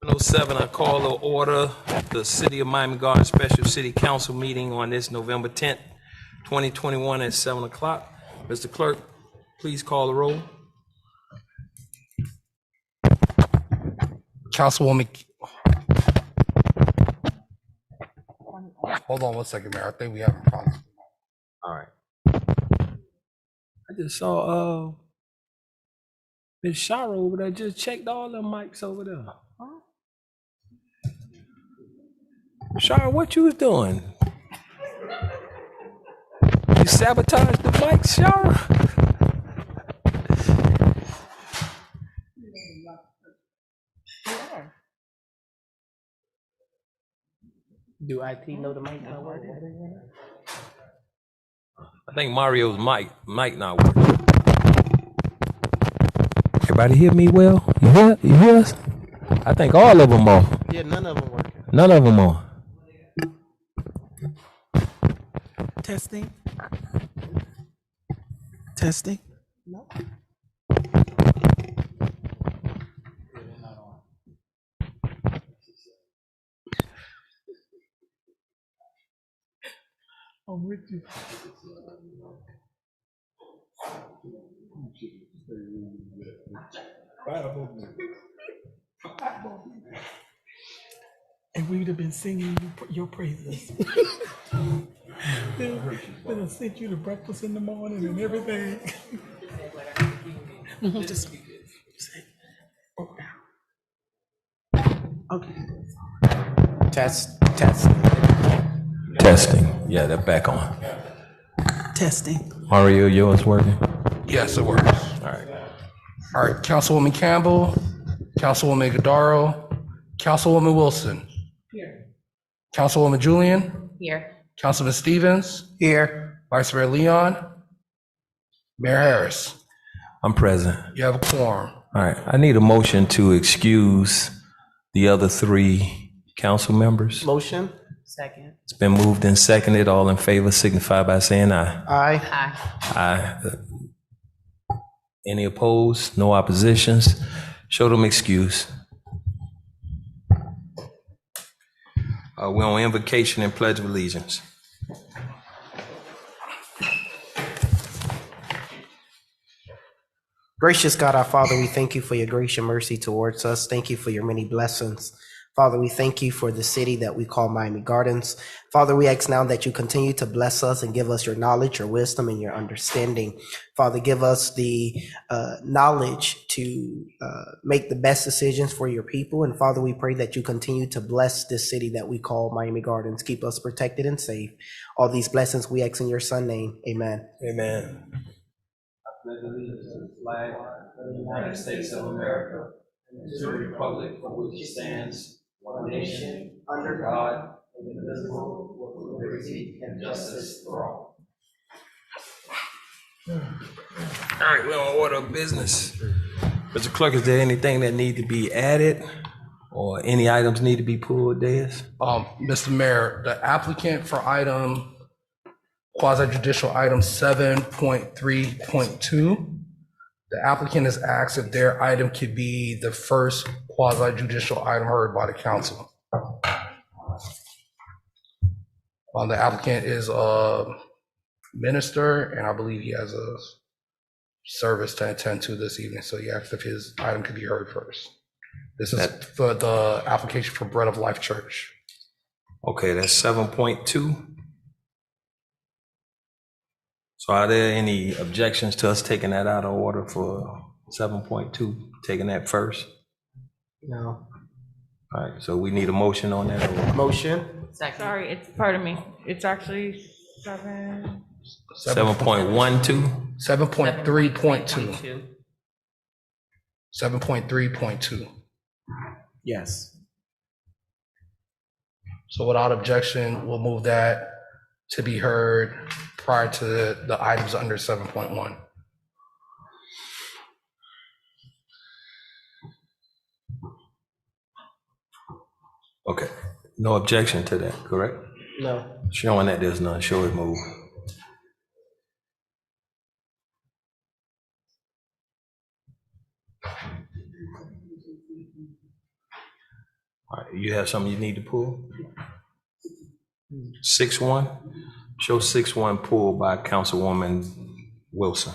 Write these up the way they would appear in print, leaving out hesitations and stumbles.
7:07, I call to order the City of Miami Gardens Special City Council meeting on this November 10th, 2021 at 7 o'clock. Mr. Clerk, please call the roll. Councilwoman, hold on 1 second, Mayor. I think we have a problem. All right. I just saw Miss Shara over there just checked all the mics over there. Huh? Shara, what you was doing? You sabotaged the mics, Shara? Do IT know the mic not working? I think Mario's mic not working. Everybody hear me well? You hear? You hear us? I think all of them are. Yeah, none of them working. None of them are. Testing. Testing. No. I'm with you. And we'd have been singing your praises. Then I sent you the breakfast in the morning and everything. Just say, okay. Testing. Yeah, they're back on. Testing. Mario, yours working? Yes, it works. All right. All right, Councilwoman Campbell, Councilwoman Godaro, Councilwoman Wilson. Here. Councilwoman Julian, Here. Councilman Stevens, Here. Vice Mayor Leon, Mayor Harris. I'm present. You have a quorum. All right. I need a motion to excuse the other 3 council members. Motion. Second. It's been moved and seconded. All in favor signify by saying aye. Aye. Aye. Aye. Any opposed? No oppositions? Show them excuse. We're on invocation and pledge of allegiance. Gracious God, our Father, we thank you for your grace and mercy towards us. Thank you for your many blessings. Father, we thank you for the city that we call Miami Gardens. Father, we ask now that you continue to bless us and give us your knowledge, your wisdom, and your understanding. Father, give us the knowledge to make the best decisions for your people. And Father, we pray that you continue to bless this city that we call Miami Gardens. Keep us protected and safe. All these blessings we ask in your Son's name. Amen. Amen. I pledge allegiance to the flag of the United States of America and to the republic for which it stands, one nation, under God, indivisible, with liberty and justice for all. All right, we're on order of business. Mr. Clerk, is there anything that need to be added or any items need to be pulled, Des? Mr. Mayor, the applicant for quasi-judicial item 7.3.2, the applicant has asked if their item could be the first quasi-judicial item heard by the council. The applicant is a minister, and I believe he has a service to attend to this evening, so he asked if his item could be heard first. This is for the application for Bread of Life Church. Okay, that's 7.2. So are there any objections to us taking that out of order for 7.2, taking that first? No. All right, so we need a motion on that? Or? Motion. Second. Sorry, it's, pardon me, it's actually 7.12? 7.3.2. 7.3.2. Yes. So without objection, we'll move that to be heard prior to the items under 7.1. Okay, no objection to that, correct? No. Showing that there's none, show it move. All right, you have something you need to pull? 6-1? Show 6-1 pulled by Councilwoman Wilson.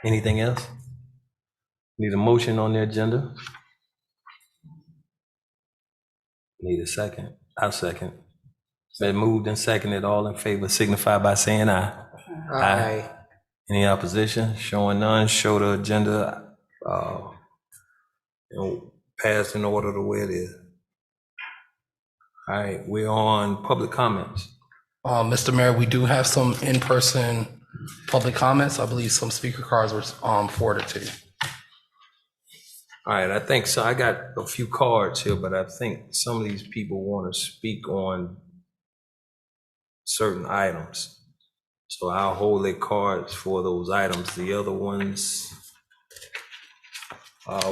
Anything else? Need a motion on the agenda? Need a second? I'll second. Been moved and seconded. All in favor signify by saying aye. Aye. Any opposition? Showing none, show the agenda, passed in order the way it is. All right, we're on public comments. Mr. Mayor, we do have some in-person public comments. I believe some speaker cards were forwarded to you. All right, I think so. I got a few cards here, but I think some of these people want to speak on certain items. So I'll hold their cards for those items. The other ones,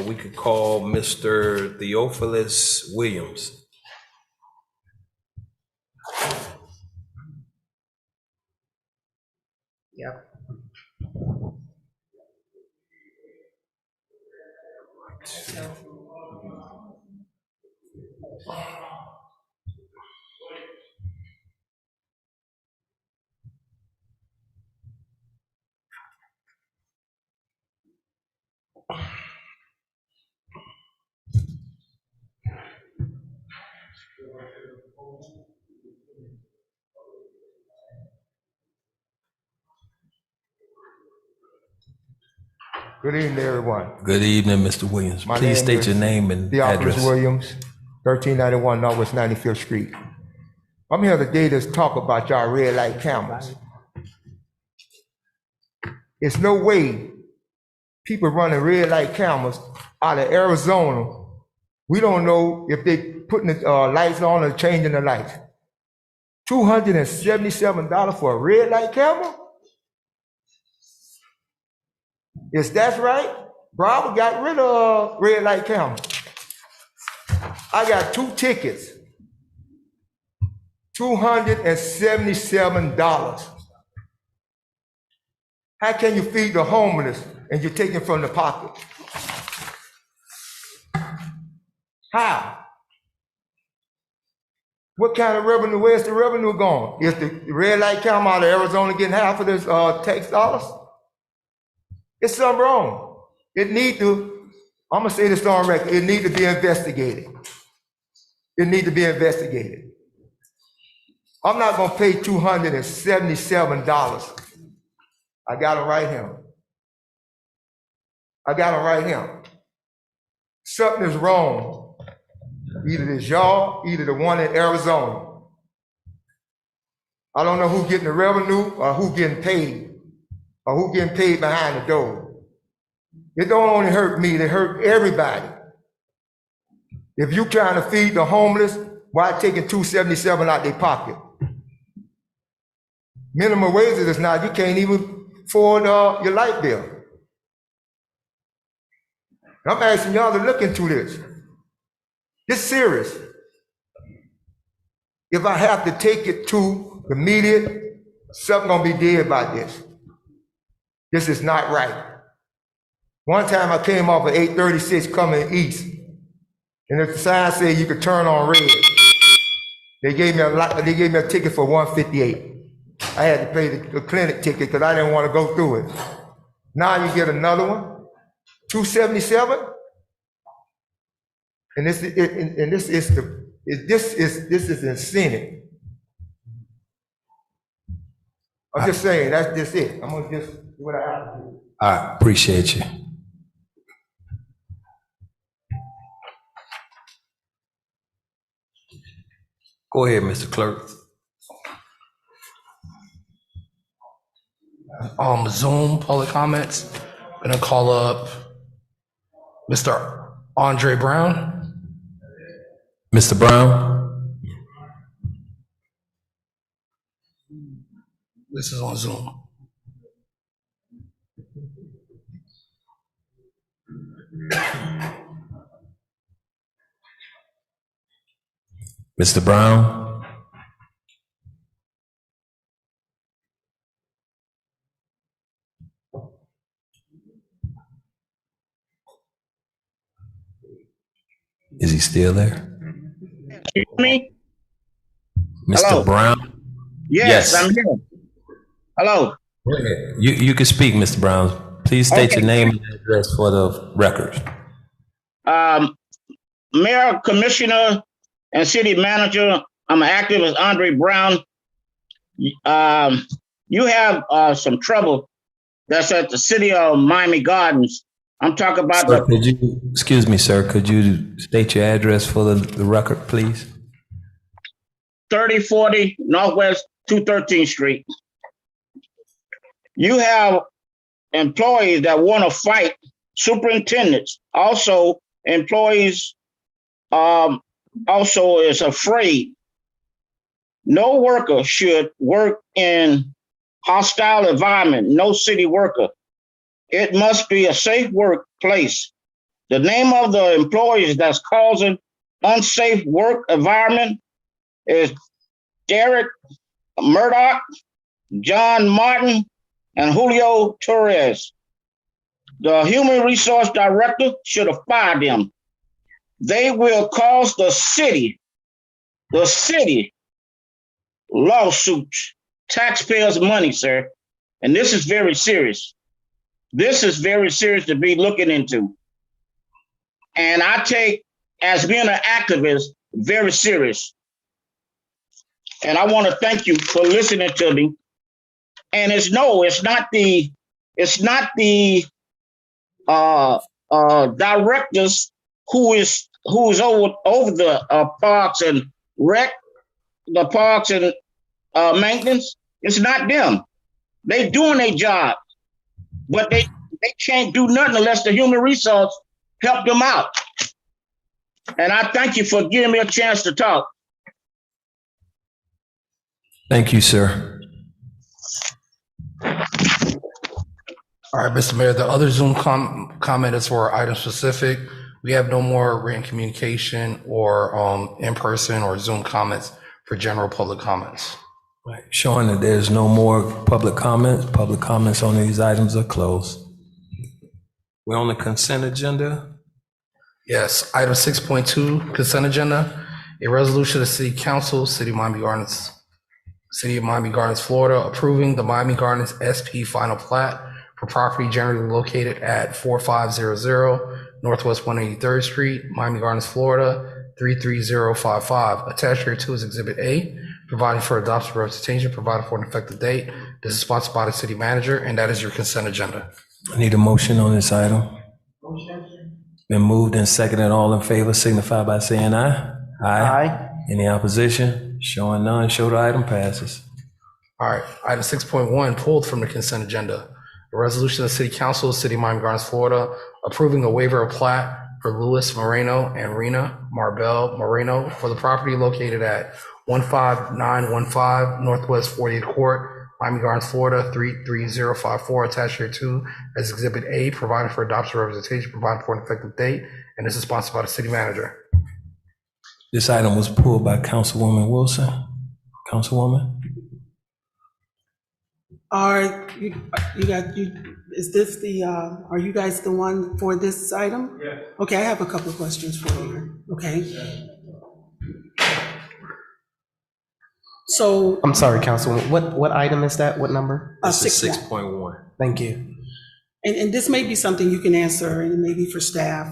we could call Mr. Theophilus Williams. Yep. Good evening, everyone. Good evening, Mr. Williams. My Please name state is your name and Theophilus address. Williams, 1391 Northwest 95th Street. I'm here today to talk about y'all red light cameras. It's no way people running red light cameras out of Arizona. We don't know if they putting the lights on or changing the lights. $277 for a red light camera? Is that right? Broward got rid of red light camera. I got 2 tickets. $277. How can you feed the homeless and you're taking from the pocket? How? What kind of revenue? Where's the revenue going? Is the red light camera out of Arizona getting half of this tax dollars? It's something wrong. It need to, I'm gonna say this on record, it need to be investigated. It need to be investigated. I'm not gonna pay $277. I got it right here. I got it right here. Something is wrong. Either this y'all, either the one in Arizona. I don't know who's getting the revenue or who getting paid. Or who getting paid behind the door. It don't only hurt me, it hurt everybody. If you trying to feed the homeless, why taking $277 out their pocket? Minimum wages is not, you can't even afford your light bill. I'm asking y'all to look into this. It's serious. If I have to take it to the media, something gonna be dead about this. This is not right. One time I came off of 836 coming east, and the sign said you could turn on red. They gave me a ticket for $158. I had to pay the clinic ticket because I didn't want to go through it. Now you get another one, $277, and this is incentive. I'm just saying, that's just it. I'm gonna just do what I have to do. I appreciate you. Go ahead, Mr. Clerk. Zoom public comments. Gonna call up Mr. Andre Brown. Mr. Brown. This is on Zoom. Mr. Brown. Is he still there? You hear me? Mr. Hello? Brown? Yes, I'm here. Hello. Go ahead. You can speak, Mr. Brown. Please state your Okay. name and address for the record. Mayor, Commissioner, and City Manager, I'm active as Andre Brown. You have some trouble that's at the city of Miami Gardens. I'm talking about Sir, excuse me, sir, could you state your address for the record, please? 3040 Northwest 213th Street. You have employees that want to fight superintendents. Also, employees also is afraid. No worker should work in hostile environment, no city worker. It must be a safe workplace. The name of the employees that's causing unsafe work environment is Derek Murdoch, John Martin, and Julio Torres. The human resource director should have fired them. They will cost the city lawsuits, taxpayers' money, sir. And this is very serious. This is very serious to be looking into. And I take, as being an activist, very serious. And I want to thank you for listening to me. And it's not the directors who is over the parks and rec, the parks and maintenance. It's not them. They doing their job, but they can't do nothing unless the human resource help them out. And I thank you for giving me a chance to talk. Thank you, sir. All right, Mr. Mayor, the other Zoom comment is for item specific. We have no more written communication or in-person or Zoom comments for general public comments. Right. Showing that there's no more public comments. Public comments on these items are closed. We're on the consent agenda. Yes, item 6.2, consent agenda. A resolution of the City Council, City of Miami Gardens, Florida, approving the Miami Gardens SP final plat for property generally located at 4500 Northwest 183rd Street, Miami Gardens, Florida, 33055. Attached here to is Exhibit A, providing for adoption representation, providing for an effective date. This is sponsored by the city manager, and that is your consent agenda. I need a motion on this item. Been moved and seconded. All in favor signify by saying aye. Aye. Any opposition? Showing none, show the item passes. All right, item 6.1, pulled from the consent agenda. A resolution of the City Council, City of Miami Gardens, Florida, approving a waiver of plat for Luis Moreno and Rena Marbel Moreno for the property located at 15915 Northwest 40th Court, Miami Gardens, Florida, 33054. Attached here to as Exhibit A, providing for adoption representation, providing for an effective date, and this is sponsored by the city manager. This item was pulled by Councilwoman Wilson. Councilwoman? Are you guys the one for this item? Yeah. Okay, I have a couple of questions for you, okay? So. I'm sorry, Councilwoman. What item is that? What number? This is 6.1. Thank you. And this may be something you can answer, and maybe for staff.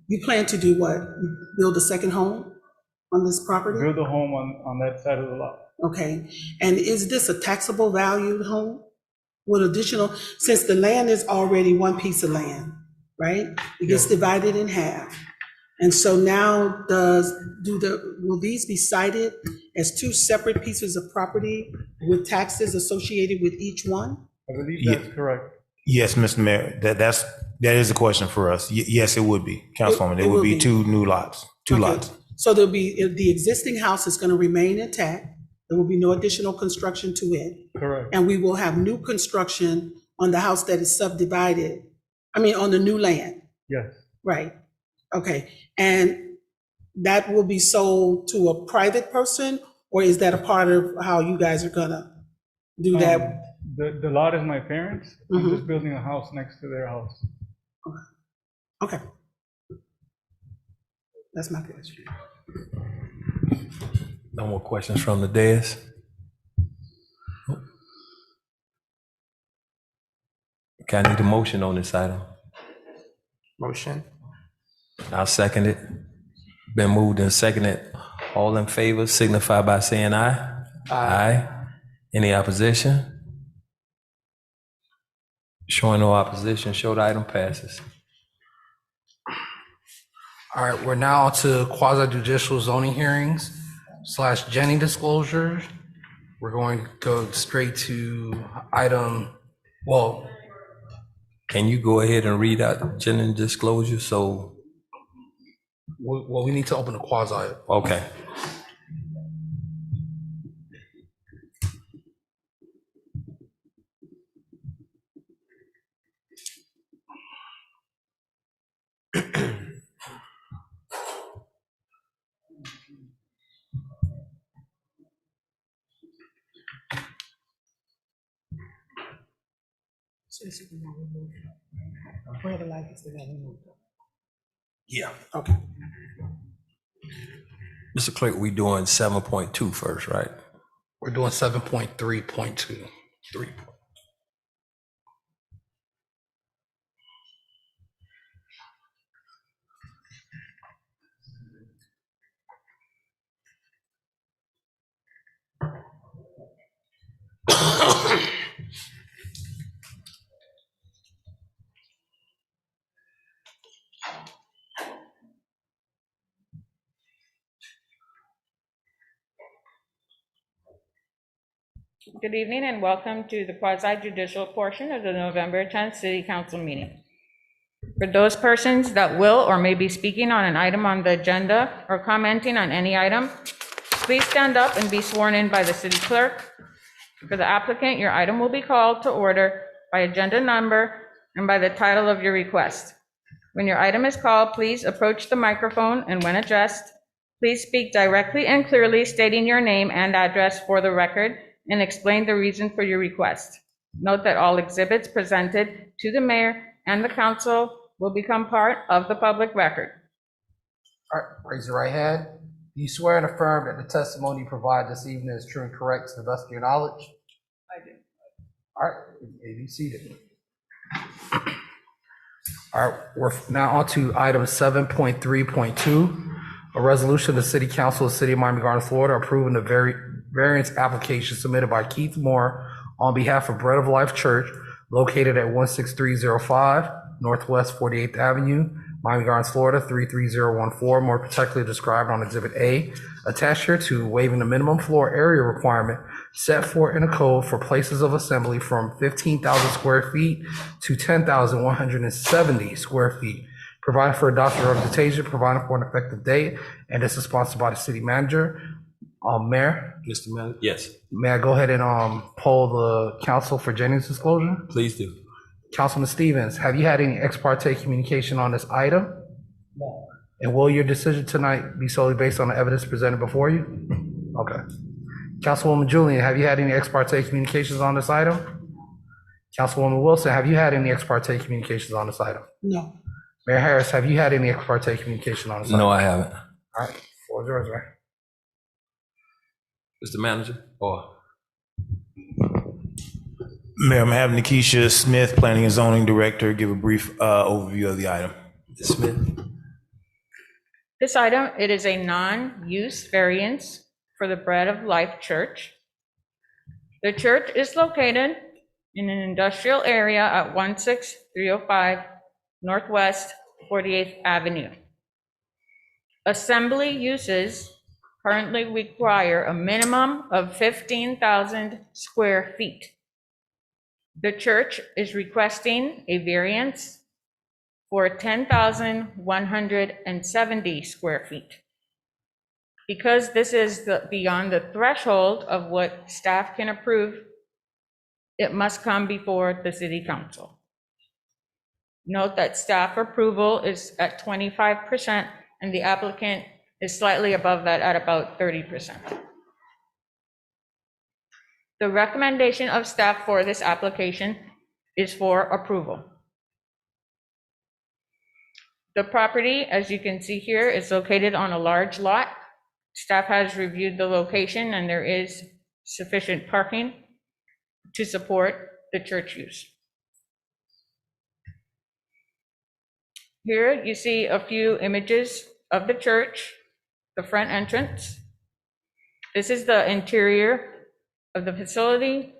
You plan to do what? Build a second home on this property? Build a home on that side of the lot. Okay, and is this a taxable valued home with additional, since the land is already one piece of land, right? It gets divided in half. And so now will these be cited as two separate pieces of property with taxes associated with each one? I believe that's correct. Yes, Mr. Mayor, that is a question for us. Yes, it would be, Councilwoman. It would be two new lots, two lots. So there'll be, the existing house is going to remain intact. There will be no additional construction to it. Correct. And we will have new construction on the house that is subdivided, on the new land. Yes. Right, okay. And that will be sold to a private person, or is that a part of how you guys are gonna do that? The lot is my parents'. I'm just building a house next to their house. Okay. That's my question. No more questions from the dais? Okay, I need a motion on this item. Motion. I'll second it. Been moved and seconded. All in favor signify by saying aye. Aye. Any opposition? Showing no opposition, show the item passes. All right, we're now to quasi judicial zoning hearings / Jenny disclosures. We're going to go straight to item, well, Can you go ahead and read out Jennings disclosure? So, we need to open the quasi. okay. Where the light is, they got removed. Yeah. Okay. Mr. Clerk, we doing 7.2 first, right? We're doing 7.3.2. 3. Good evening and welcome to the quasi-judicial portion of the November 10th City Council meeting. For those persons that will or may be speaking on an item on the agenda or commenting on any item, please stand up and be sworn in by the city clerk. For the applicant, your item will be called to order by agenda number and by the title of your request. When your item is called, please approach the microphone, and when addressed, please speak directly and clearly, stating your name and address for the record, and explain the reason for your request. Note that all exhibits presented to the mayor and the council will become part of the public record. All right, raise your right hand. Do you swear and affirm that the testimony you provide this evening is true and correct to the best of your knowledge? I do. All right, you may be seated. All right, we're now on to item 7.3.2, a resolution of the City Council of the City of Miami Gardens, Florida, approving the variance application submitted by Keith Moore on behalf of Bread of Life Church, located at 16305 Northwest 48th Avenue, Miami Gardens, Florida 33014, more particularly described on Exhibit A, attached here to waiving the minimum floor area requirement set forth in a code for places of assembly from 15,000 square feet to 10,170 square feet, providing for adoption or representation, providing for an effective date, and is sponsored by the city manager. Mayor, Mr. Manager? Yes, may I go ahead and poll the council for Jennings disclosure? please do. Councilman Stevens, have you had any ex parte communication on this item? No. And will your decision tonight be solely based on the evidence presented before you? Okay. Councilwoman Julian, have you had any ex parte communications on this item? Councilwoman Wilson, have you had any ex parte communications on this item? No. Mayor Harris, have you had any ex parte communication on this item? No, I haven't. All right, floor is yours, man. Mr. Manager? Or Mayor, I'm having Nikisha Smith, Planning and Zoning Director, give a brief overview of the item. Ms. Smith? This item, it is a non-use variance for the Bread of Life Church. The church is located in an industrial area at 16305 Northwest 48th Avenue. Assembly uses currently require a minimum of 15,000 square feet. The church is requesting a variance for 10,170 square feet. Because this is beyond the threshold of what staff can approve, it must come before the city council. Note that staff approval is at 25% and the applicant is slightly above that at about 30%. The recommendation of staff for this application is for approval. The property, as you can see here, is located on a large lot. Staff has reviewed the location and there is sufficient parking to support the church use. Here you see a few images of the church, the front entrance. This is the interior of the facility,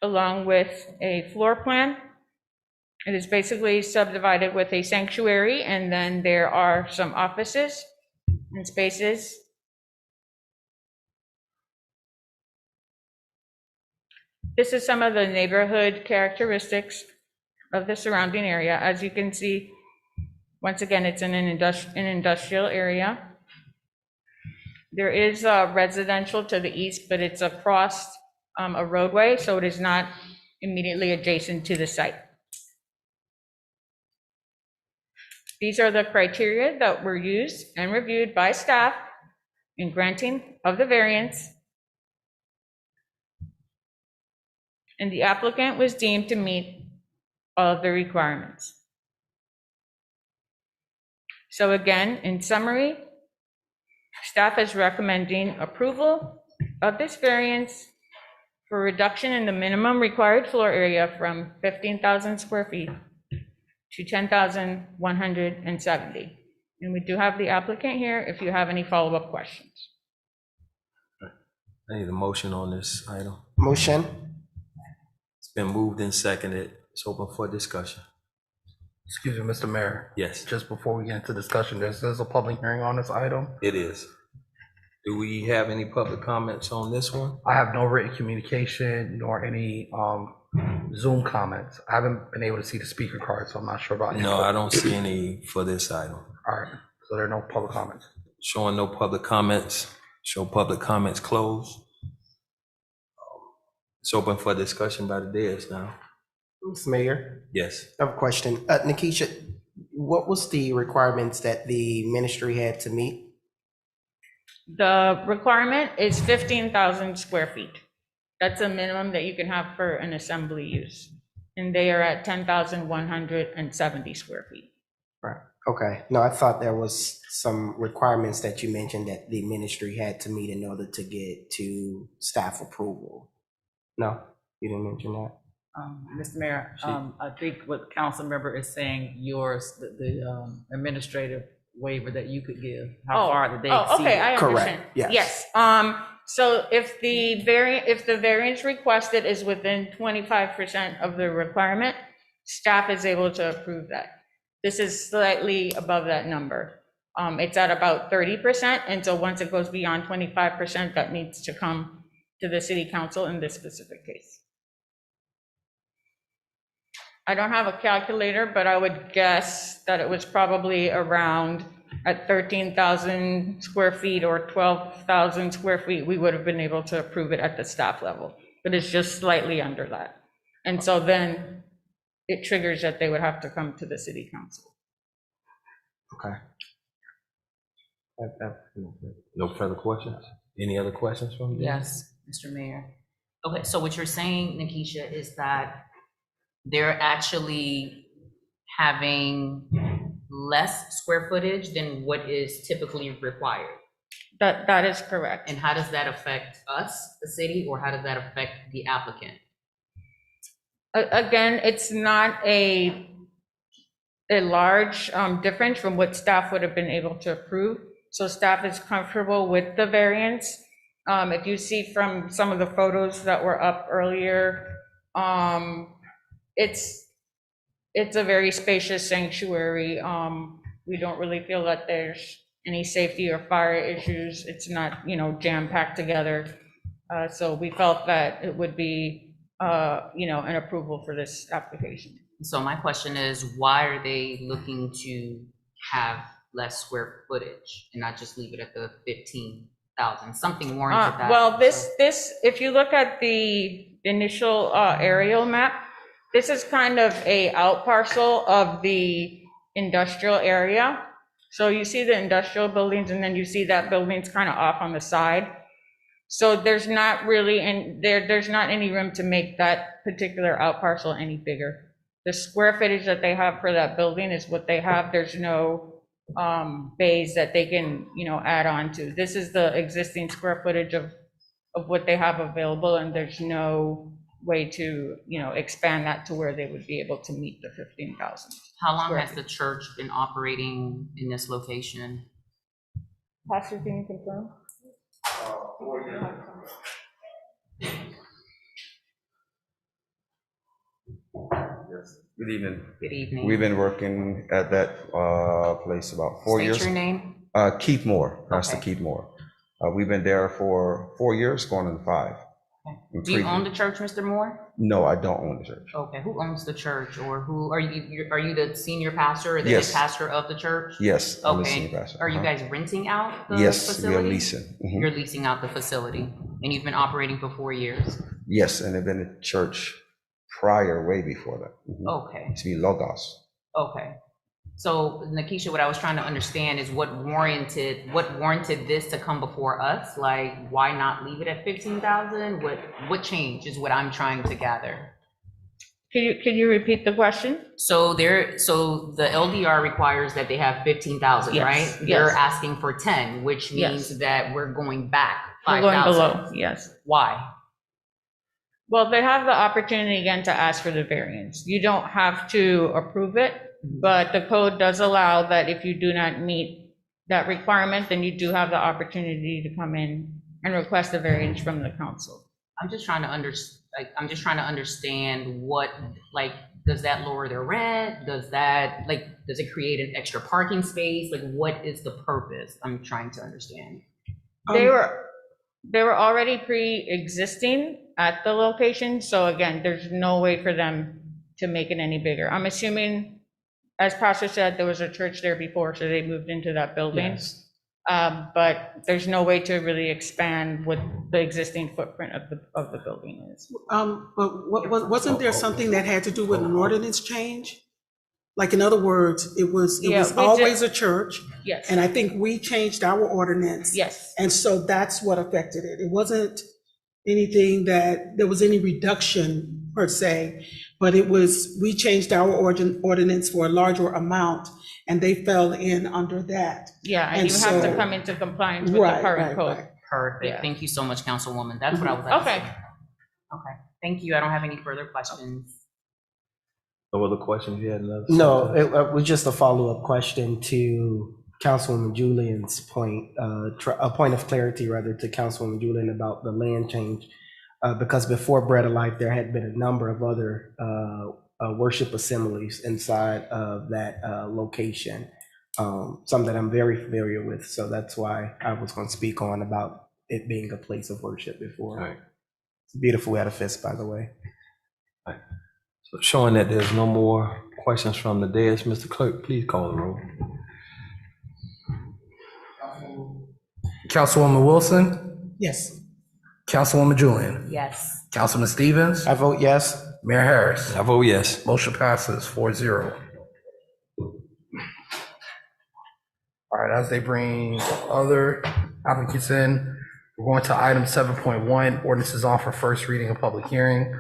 along with a floor plan. It is basically subdivided with a sanctuary, and then there are some offices and spaces. This is some of the neighborhood characteristics of the surrounding area. As you can see, once again, it's in an industrial area. There is residential to the east, but it's across a roadway, so it is not immediately adjacent to the site. These are the criteria that were used and reviewed by staff in granting of the variance. And the applicant was deemed to meet all of the requirements. So again, in summary, staff is recommending approval of this variance for reduction in the minimum required floor area from 15,000 square feet to 10,170. And we do have the applicant here if you have any follow-up questions. I need a motion on this item. Motion. It's been moved and seconded. It's open for discussion. Excuse me, Mr. Mayor. Yes, Just before we get into discussion, there's a public hearing on this item. it is. Do we have any public comments on this one? I have no written communication nor any Zoom comments. I haven't been able to see the speaker card, so I'm not sure about. No, I don't see any for this item. All right, so there are no public comments. Showing no public comments, show public comments closed. It's open for discussion by the dais now. Mr. Mayor, Yes. I have a question. Nikisha, what was the requirements that the ministry had to meet? The requirement is 15,000 square feet. That's a minimum that you can have for an assembly use. And they are at 10,170 square feet. Right. Okay. No, I thought there was some requirements that you mentioned that the ministry had to meet in order to get to staff approval. No, you didn't mention that. Mr. Mayor, I think what the council member is saying, yours, the administrative waiver that you could give, how far did they exceed? Okay, I understand. Correct, yes. Yes, so if the variance requested is within 25% of the requirement, staff is able to approve that. This is slightly above that number. It's at about 30%, and so once it goes beyond 25%, that needs to come to the city council in this specific case. I don't have a calculator, but I would guess that it was probably around at 13,000 square feet or 12,000 square feet, we would have been able to approve it at the staff level, but it's just slightly under that. And so then it triggers that they would have to come to the city council. Okay. No further questions? Any other questions from you? Yes, Mr. Mayor. Okay, so what you're saying, Nikisha, is that they're actually having less square footage than what is typically required. That is correct. And how does that affect us, the city, or how does that affect the applicant? Again, it's not a large difference from what staff would have been able to approve. So staff is comfortable with the variance. If you see from some of the photos that were up earlier, it's a very spacious sanctuary. We don't really feel that there's any safety or fire issues. It's not, jam-packed together. So we felt that it would be, an approval for this application. So my question is, why are they looking to have less square footage and not just leave it at the 15,000? Something warranted that. Well, this, if you look at the initial aerial map, this is kind of a out parcel of the industrial area. So you see the industrial buildings, and then you see that building's kind of off on the side. So there's not really, there's not any room to make that particular out parcel any bigger. The square footage that they have for that building is what they have. There's no bays that they can, add on to. This is the existing square footage of what they have available, and there's no way to, expand that to where they would be able to meet the 15,000. How long has the church been operating in this location? Pastor, can you confirm? 4 years. Yes. Good evening. Good evening. We've been working at that place about 4 years. State your name. Keith Moore, Pastor Okay. Keith Moore. We've been there for 4 years, going on 5. Do you own the church, Mr. Moore? No, I don't own the church. Okay, who owns the church, or who, are you the senior pastor or the head Yes. pastor of the church? Yes, I'm the Okay, senior pastor. are you Uh-huh. guys renting out the Yes, facility? we are leasing. Mhm. You're leasing out the facility, and you've been operating for 4 years? Yes, and I've been in church prior, way before that. Mhm. Okay, To be Logos. okay. So Nikisha, what I was trying to understand is what warranted this to come before us? Like, why not leave it at 15,000? What changed is what I'm trying to gather. Can you repeat the question? So the LDR requires that they have 15,000, Yes, right? yes. You're asking for 10, which means Yes. that we're going back We're going 5,000. below, yes. Why? Well, they have the opportunity again to ask for the variance. You don't have to approve it, but the code does allow that if you do not meet that requirement, then you do have the opportunity to come in and request a variance from the council. I'm just trying to understand what, like, does that lower their rent? Does it create an extra parking space? Like, what is the purpose? I'm trying to understand. They were already pre-existing at the location, so again, there's no way for them to make it any bigger. I'm assuming, as Pastor said, there was a church there before, so they moved into that building. Yes. But there's no way to really expand what the existing footprint of the building is. But wasn't there something that had to do with an ordinance change? Like, in other words, it was always a church, Yes, and I think we changed our ordinance. yes, And so that's what affected it. It wasn't anything that there was any reduction per se, but it was, we changed our ordinance for a larger amount, and they fell in under that. yeah, and And you have to so- come into compliance with the Right, current right, code. right. Perfect. Yeah. Thank you so much, Councilwoman. That's what I was asking. Okay. Okay. Thank you. I don't have any further questions. No other questions you had? No, it was just a follow-up question to Councilwoman Julian's point, a point of clarity rather to Councilwoman Julian about the land change. Because before Bread of Life, there had been a number of other worship assemblies inside of that location, some that I'm very familiar with. So that's why I was going to speak on about it being a place of worship before. Right. It's a beautiful edifice, by the way. Right. So showing that there's no more questions from the dais, Mr. Clerk, please call the roll. Councilwoman Wilson, Yes. Councilwoman Julian, Yes. Councilman Stevens, I vote yes. Mayor Harris. I vote yes. Motion passes 4-0. All right, as they bring other applicants in, we're going to item 7.1, ordinances on for first reading and public hearing.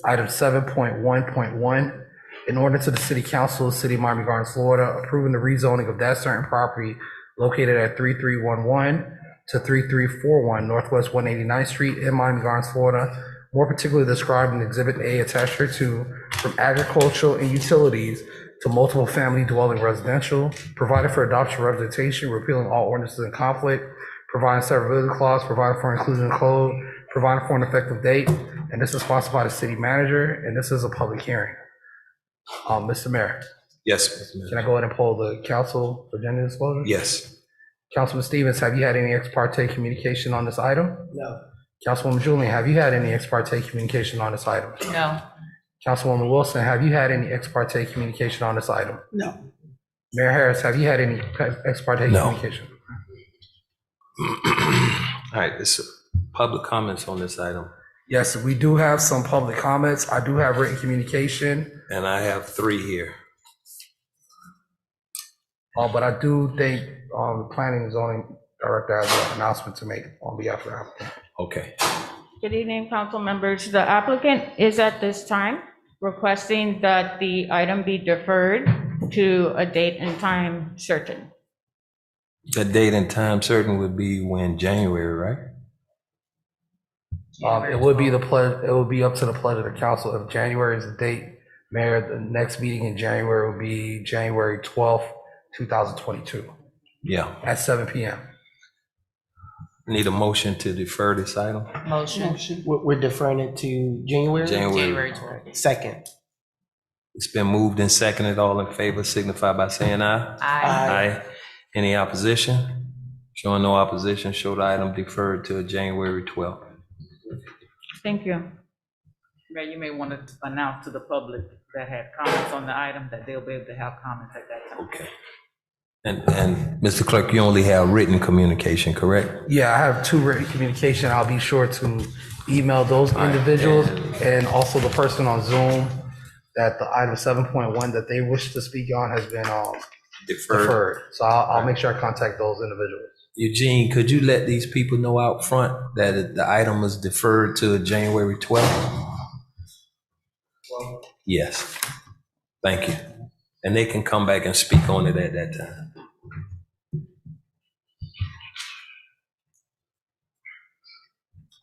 Item 7.1.1, in order to the City Council of the City of Miami Gardens, Florida, approving the rezoning of that certain property located at 3311 to 3341 Northwest 189th Street in Miami Gardens, Florida, more particularly described in Exhibit A attached here to, from agricultural and utilities to multiple family dwelling residential, provided for adoption representation, repealing all ordinances in conflict, providing severability clause, providing for inclusion in code, providing for an effective date, and this is sponsored by the city manager, and this is a public hearing. Mr. Mayor, Yes, Mr. Mayor. can I go ahead and poll the council for agenda disclosure? Yes. Councilman Stevens, have you had any ex parte communication on this item? No. Councilwoman Julian, have you had any ex parte communication on this item? No. Councilwoman Wilson, have you had any ex parte communication on this item? No. Mayor Harris, have you had any ex parte No. communication? All right, this public comments on this item, Yes, we do have some public comments. I do have written communication, and I have 3 here. but I do think the planning and zoning director has an announcement to make on behalf of the applicant. Okay. Good evening, council members. The applicant is at this time requesting that the item be deferred to a date and time certain. The date and time certain would be when, January, right? It would be it would be up to the pleasure of the council. If January is the date, Mayor, the next meeting in January will be January 12th, 2022 Yeah. at 7 p.m. Need a motion to defer this item? Motion. We're deferring it to January? January 12th. Second. It's been moved and seconded. All in favor signify by saying aye. Aye. Aye. Any opposition? Showing no opposition, show the item deferred to January 12th. Thank you. Mayor, you may want to announce to the public that had comments on the item that they'll be able to have comments at that time. Okay. And Mr. Clerk, you only have written communication, correct? Yeah, I have 2 written communication. I'll be sure to email those individuals and also the person on Zoom that the item 7.1 that they wish to speak on has been deferred. So I'll make sure I contact those individuals. Eugene, could you let these people know out front that the item is deferred to January 12th? Yes. Thank you. And they can come back and speak on it at that time.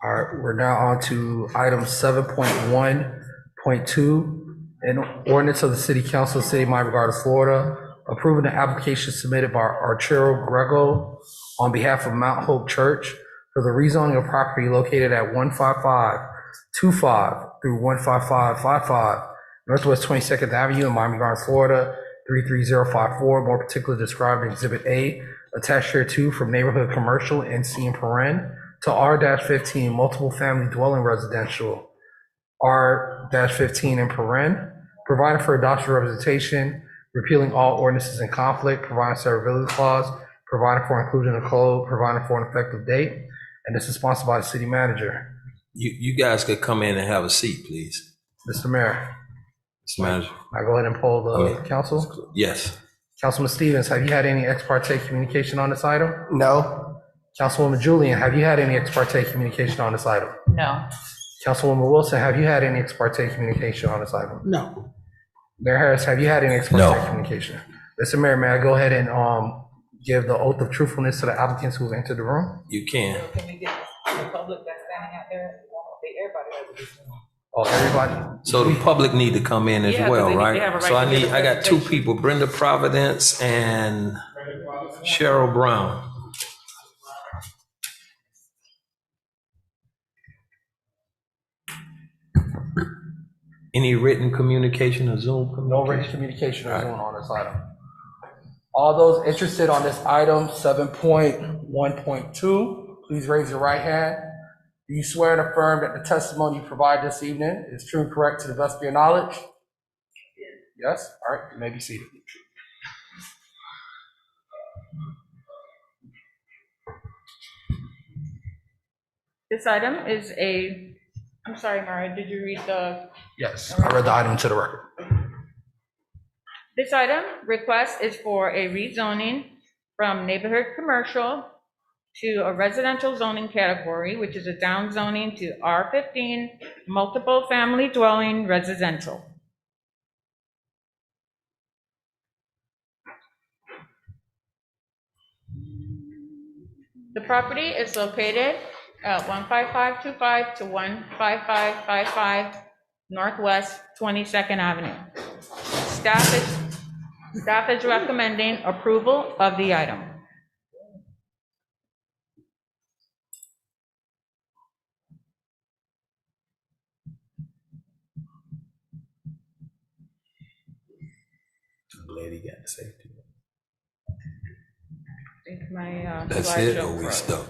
All right, we're now on to item 7.1.2, an ordinance of the City Council of the City of Miami Gardens, Florida, approving the application submitted by Arturo Grego on behalf of Mount Hope Church for the rezoning of property located at 15525 through 15555 Northwest 22nd Avenue in Miami Gardens, Florida, 33054, more particularly described in Exhibit A, attached here to from neighborhood commercial NC in paren to R-15 multiple family dwelling residential R-15 in paren, providing for adoption representation, repealing all ordinances in conflict, providing severability clause, providing for inclusion in the code, providing for an effective date, and this is sponsored by the city manager. You guys could come in and have a seat, please. Mr. Mayor, Mr. Manager. I go ahead and poll the council. Yes. Councilman Stevens, have you had any ex parte communication on this item? No. Councilwoman Julian, have you had any ex parte communication on this item? No. Councilwoman Wilson, have you had any ex parte communication on this item? No. Mayor Harris, have you had any ex parte communication? Mr. Mayor, may I go ahead and give the oath of truthfulness to the applicants who have entered the room? You can. Can we get the public that's standing out there? Everybody has a business. Oh, everybody? So the public need to come in as Yeah, 'cause well, they right? have a right So to give a I got 2 presentation. people, Brenda Providence and Cheryl Brown. Any written communication or Zoom communication? No written communication or Zoom on this item. All those interested on this item, 7.1.2, please raise your right hand. Do you swear and affirm that the testimony you provide this evening is true and correct to the best of your knowledge? Yes? All right, you may be seated. This item is I'm sorry, Mara, did you read the? Yes, I read the item to the record. This item request is for a rezoning from neighborhood commercial to a residential zoning category, which is a down zoning to R-15 multiple family dwelling residential. The property is located at 15525 to 15555 Northwest 22nd Avenue. Staff is recommending approval of the item. I'm glad he got the safety. I think my That's it, slideshow or we froze. stuck?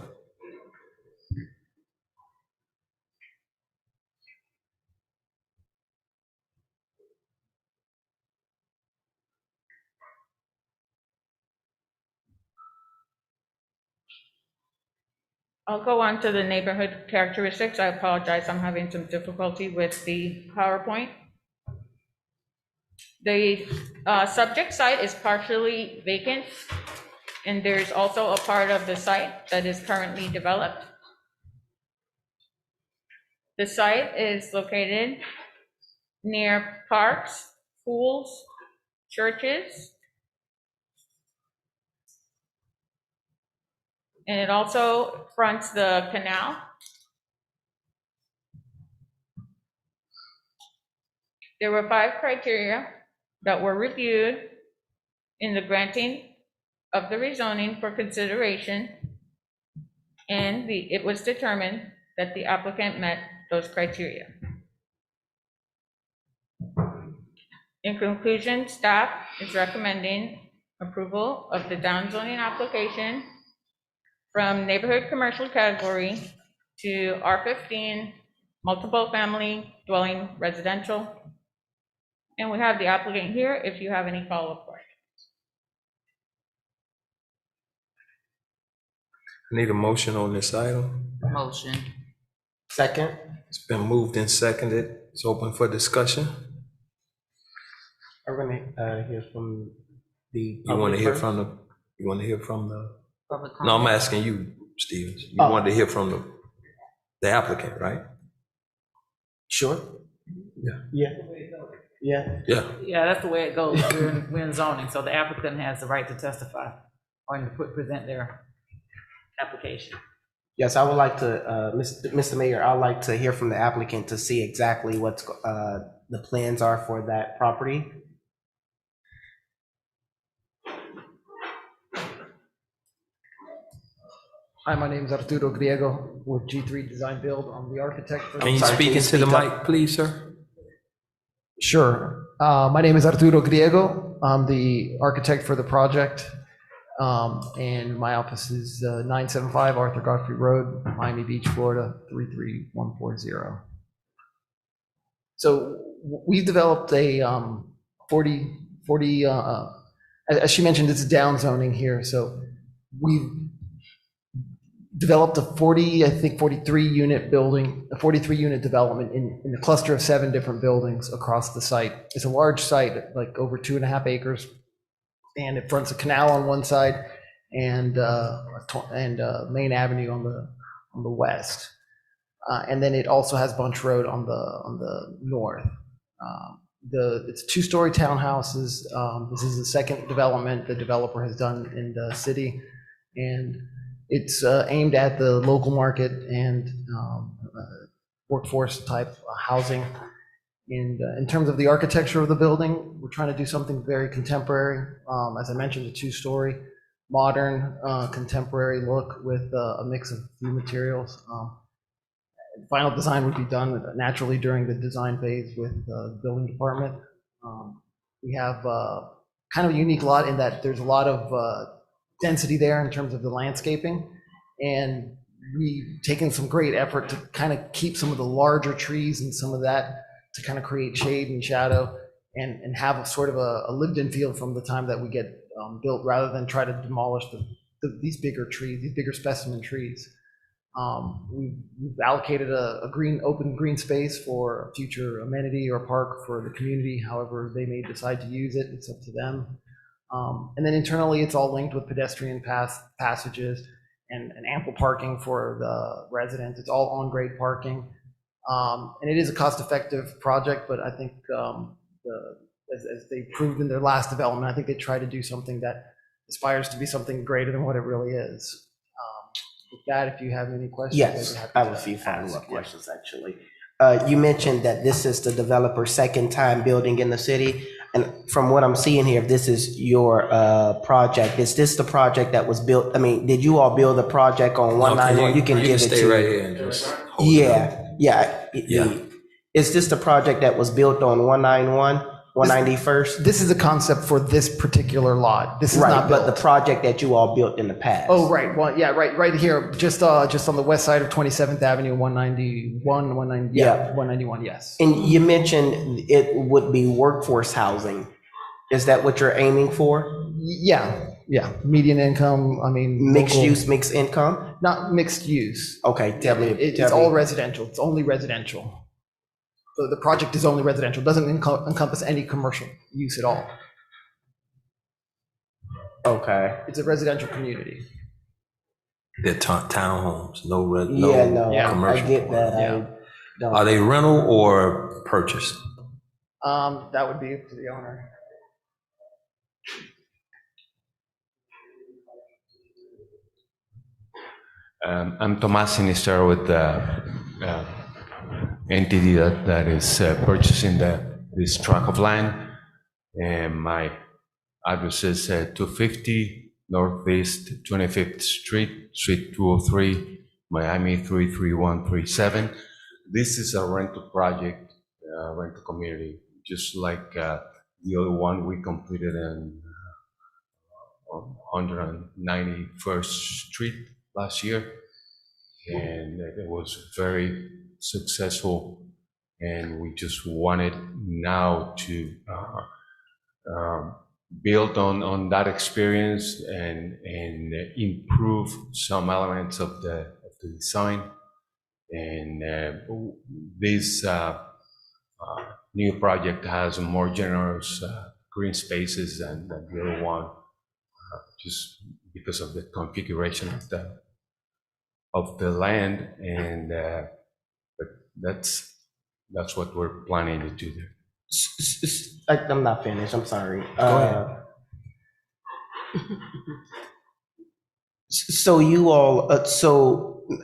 I'll go on to the neighborhood characteristics. I apologize, I'm having some difficulty with the PowerPoint. The subject site is partially vacant, and there's also a part of the site that is currently developed. The site is located near parks, schools, churches. And it also fronts the canal. There were 5 criteria that were reviewed in the granting of the rezoning for consideration, and it was determined that the applicant met those criteria. In conclusion, staff is recommending approval of the downzoning application from neighborhood commercial category to R15, multiple family dwelling residential. And we have the applicant here if you have any follow-up questions. Need a motion on this item? Motion. Second. It's been moved and seconded. It's open for discussion. Are we gonna hear from the You want to hear public from the, you want to hear from the, Public no, I'm comment. asking you, Stevens. You Oh. wanted to hear from the applicant, right? Sure. Yeah. Yeah. Yeah. Yeah. Yeah, that's the way it goes. We're in zoning, so the applicant has the right to testify or to present their application. Yes, I would like to, Mr. Mayor, I'd like to hear from the applicant to see exactly what's the plans are for that property. Hi, my name is Arturo Griego with G3 Design Build. I'm the architect for. Can you speak into the mic, please, sir? Sure. My name is Arturo Griego. I'm the architect for the project. And my office is 975 Arthur Godfrey Road, Miami Beach, Florida, 33140. So we've developed a 40, as she mentioned, it's down zoning here. So we've developed a 43 unit building, a 43 unit development in a cluster of 7 different buildings across the site. It's a large site, like over 2.5 acres. And it fronts a canal on one side and Main Avenue on the west. And then it also has Bunch Road on the north. It's 2-story townhouses. This is the second development the developer has done in the city, and it's aimed at the local market and workforce type housing. And in terms of the architecture of the building, we're trying to do something very contemporary. As I mentioned, a 2-story, modern, contemporary look with a mix of few materials. Final design would be done naturally during the design phase with the building department. We have kind of a unique lot in that there's a lot of density there in terms of the landscaping. And we've taken some great effort to kind of keep some of the larger trees and some of that to kind of create shade and shadow and have a sort of a lived-in feel from the time that we get built, rather than try to demolish these bigger trees, these bigger specimen trees. We've allocated a open green space for a future amenity or park for the community, however they may decide to use it, it's up to them. And then internally, it's all linked with pedestrian passages and ample parking for the residents. It's all on-grade parking. And it is a cost-effective project, but I think as they proved in their last development, I think they try to do something that aspires to be something greater than what it really is. With that, if you have any questions. Yes, I have a few follow-up questions, actually. You mentioned that this is the developer's second time building in the city. And from what I'm seeing here, this is your project. Is this the project that was built? I mean, did you all build a project on 191? You can give it to. Stay right here and just hold Yeah, yeah. Is this the project that was built on 191, 191st? This is a concept for this particular lot. This is not built. But the project that you all built in the past. Oh, right. Well, yeah, right here, just on the west side of 27th Avenue, 191, 191, yes. And you mentioned it would be workforce housing. Is that what you're aiming for? Yeah. Median income, I mean. Mixed use, mixed income? Not mixed use. Okay, tell me. It's all residential. It's only residential. So the project is only residential. It doesn't encompass any commercial use at all. Okay. It's a residential community. They're townhomes, no commercial. I get that. Are they rental or purchased? That would be up to the owner. I'm Tomas Sinister with the entity that is purchasing this tract of land. And my address is 250 Northeast 25th Street, Suite 203, Miami 33137. This is a rental project, rental community, just like the other one we completed on 191st Street last year. And it was very successful. And we just wanted now to build on that experience and improve some elements of the design. And this new project has more generous green spaces than the other one, just because of the configuration of the land. And but that's what we're planning to do there. I'm not finished, I'm sorry. Go ahead. So you all,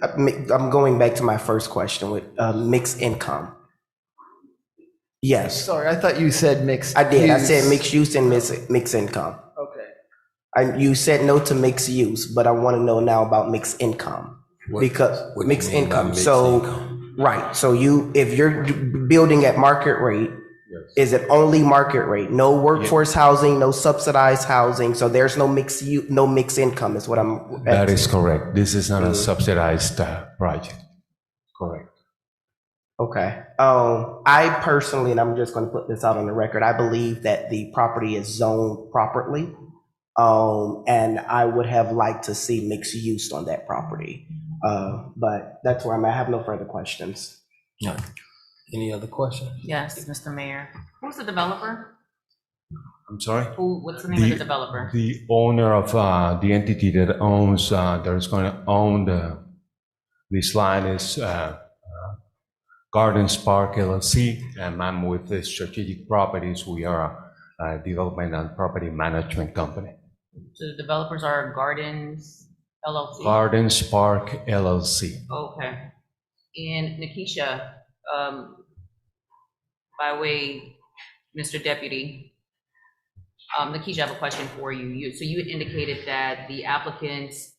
I'm going back to my first question with mixed income. Yes. Sorry, I thought you said mixed. I did, I said use. mixed use and mixed income. Okay. You said no to mixed use, but I want to know now about mixed income. Because what mixed you mean by income, mixed so, income? right, so if you're building at market rate, is it only market rate? No workforce housing, no subsidized housing, so there's no mixed income is what I'm. That is correct. This is not a subsidized project. Correct. Okay. I personally, and I'm just going to put this out on the record, I believe that the property is zoned properly. And I would have liked to see mixed use on that property. But that's where I'm at. I have no further questions. No. Any other questions? Yes, Mr. Mayor. Who's the developer? I'm sorry? What's the name of the developer? The owner of the entity that owns, that is going to own this line is Gardens Park LLC, and I'm with the Strategic Properties. We are a development and property management company. So the developers are Gardens LLC? Gardens Park LLC. Okay. And Nikisha, by way, Mr. Deputy, Nikisha, I have a question for you. So you had indicated that the applicants,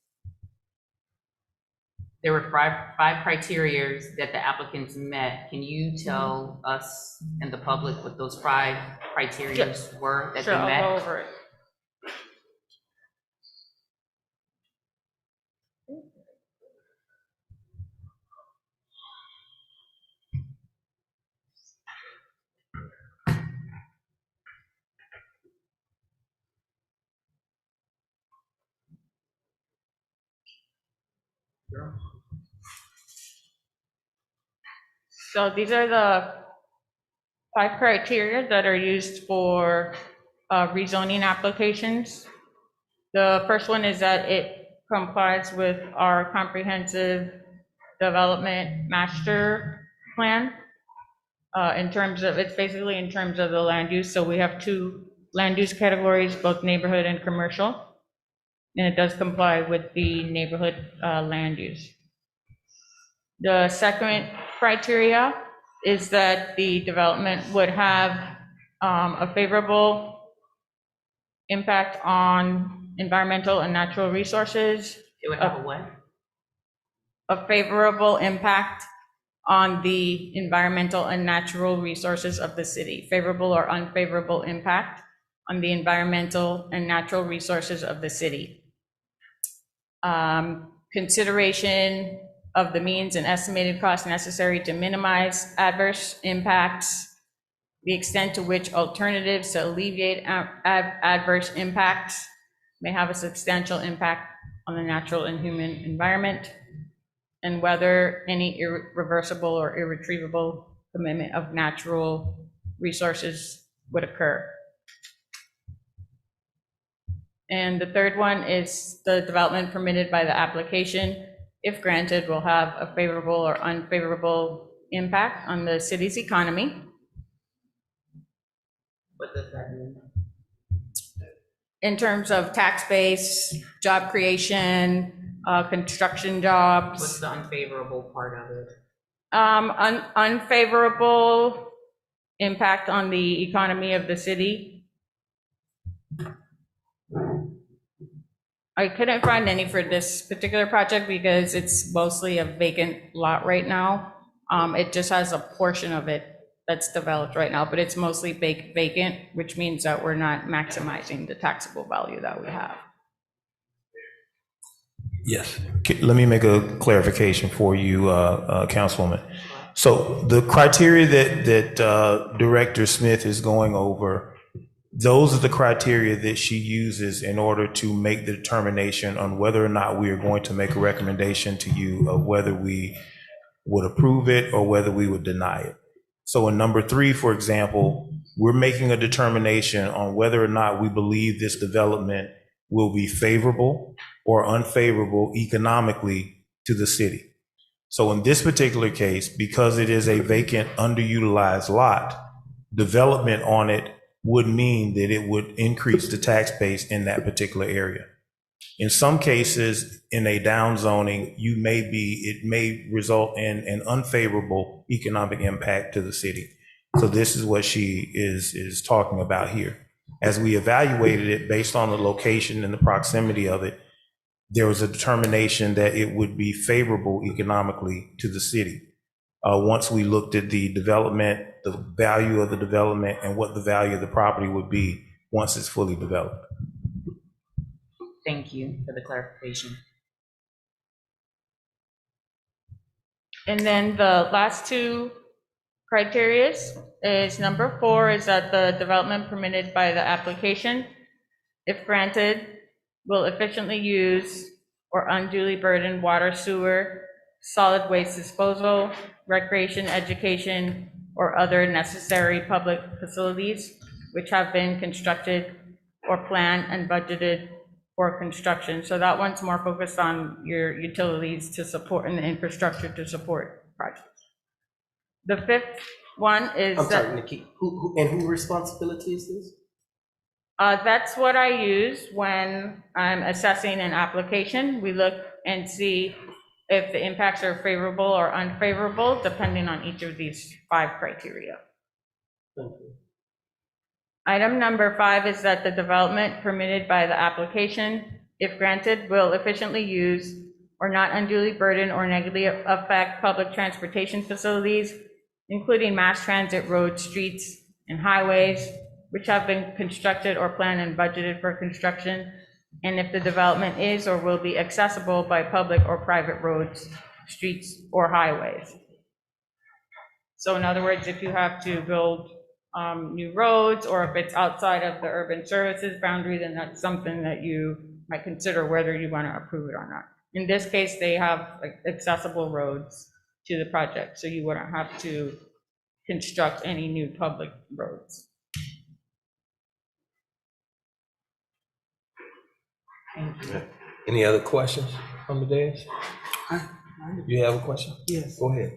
there were five criteria that the applicants met. Can you tell us and the public what those five criteria were that they met? I'll go over it. So these are the five criteria that are used for rezoning applications. The first one is that it complies with our comprehensive development master plan. In terms of, it's basically in terms of the land use. So we have two land use categories, both neighborhood and commercial. And it does comply with the neighborhood land use. The second criteria is that the development would have a favorable impact on environmental and natural resources. It would have a what? A favorable impact on the environmental and natural resources of the city. Favorable or unfavorable impact on the environmental and natural resources of the city. Consideration of the means and estimated costs necessary to minimize adverse impacts, the extent to which alternatives to alleviate adverse impacts may have a substantial impact on the natural and human environment, and whether any irreversible or irretrievable commitment of natural resources would occur. And the third one is the development permitted by the application, if granted, will have a favorable or unfavorable impact on the city's economy. What does that mean? In terms of tax base, job creation, construction What's jobs. the unfavorable part of it? Unfavorable impact on the economy of the city. I couldn't find any for this particular project because it's mostly a vacant lot right now. It just has a portion of it that's developed right now, but it's mostly vacant, which means that we're not maximizing the taxable value that we have. Yes. Let me make a clarification for you, Councilwoman. So the criteria that Director Smith is going over, those are the criteria that she uses in order to make the determination on whether or not we are going to make a recommendation to you of whether we would approve it or whether we would deny it. So in number 3, for example, we're making a determination on whether or not we believe this development will be favorable or unfavorable economically to the city. So in this particular case, because it is a vacant, underutilized lot, development on it would mean that it would increase the tax base in that particular area. In some cases, in a downzoning, it may result in an unfavorable economic impact to the city. So this is what she is talking about here. As we evaluated it based on the location and the proximity of it, there was a determination that it would be favorable economically to the city. Once we looked at the development, the value of the development, and what the value of the property would be once it's fully developed. Thank you for the clarification. And then the last 2 criteria is number 4 is that the development permitted by the application, if granted, will efficiently use or unduly burden water, sewer, solid waste disposal, recreation, education, or other necessary public facilities which have been constructed or planned and budgeted for construction. So that one's more focused on your utilities to support and the infrastructure to support projects. The 5th one is I'm sorry, Nikki, whose responsibility is this? That's what I use when I'm assessing an application. We look and see if the impacts are favorable or unfavorable, depending on each of these 5 criteria. Thank you. Item number 5 is that the development permitted by the application, if granted, will efficiently use or not unduly burden or negatively affect public transportation facilities, including mass transit, roads, streets, and highways, which have been constructed or planned and budgeted for construction, and if the development is or will be accessible by public or private roads, streets, or highways. So in other words, if you have to build new roads, or if it's outside of the urban services boundary, then that's something that you might consider whether you want to approve it or not. In this case, they have accessible roads to the project, so you wouldn't have to construct any new public roads. Any other questions from the dais? You have a question? Yes. Go ahead.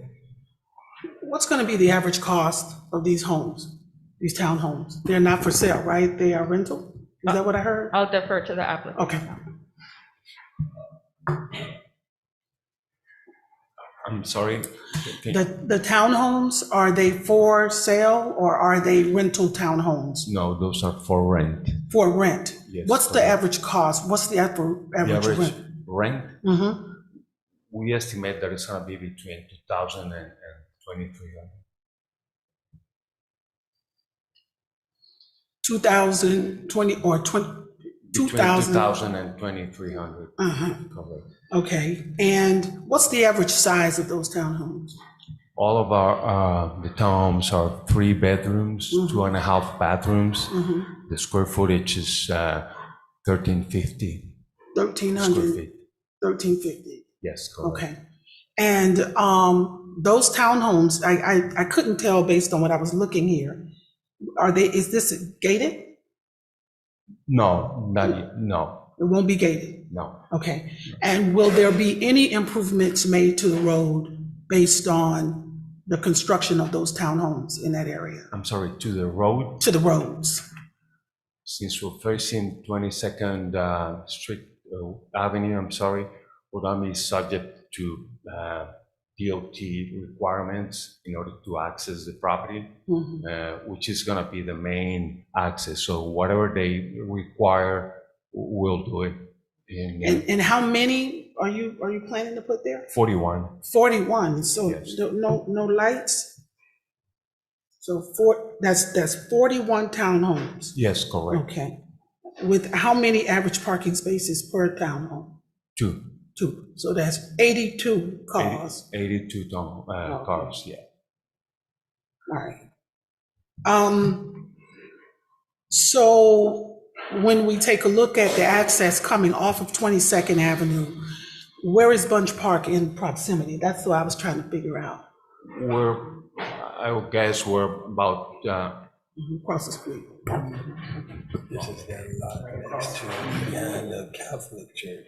What's going to be the average cost of these homes, these townhomes? They're not for sale, right? They are rental? Is that what I heard? I'll defer to the applicant. Okay. I'm sorry. The townhomes, are they for sale or are they rental townhomes? No, those are for rent. For rent? Yes, What's the average cost? What's the average rent? Rent? Mm-hmm. We estimate that it's gonna be between 2,000 and 2,300. 2020 or 20, Between 2,000? 2,000 and 2,300. Uh-huh. Correct. Okay, and what's the average size of those townhomes? All of our the townhomes are 3 bedrooms, 2.5 bathrooms. The square footage is 1,350. 1,300, 1,350. Yes, correct. Okay, and those townhomes, I couldn't tell based on what I was looking here. Is this gated? No, not yet. No. It won't be gated? No. Okay, and will there be any improvements made to the road based on the construction of those townhomes in that area, I'm sorry, to the road, to the roads? since we're facing 22nd Street Avenue, I'm sorry, we're gonna be subject to DOT requirements in order to access the property, which is gonna be the main access. So whatever they require, we'll do it. And how many are you planning to put there? 41. 41, so Yes. no lights? So that's 41 townhomes, Yes, correct. okay. With how many average parking spaces per townhome? 2. 2, so that's 82 cars. 82 cars, yeah. All right. So when we take a look at the access coming off of 22nd Avenue, where is Bunch Park in proximity? That's what I was trying to figure out. I would guess we're about across the street. This is that lot next to the Catholic church.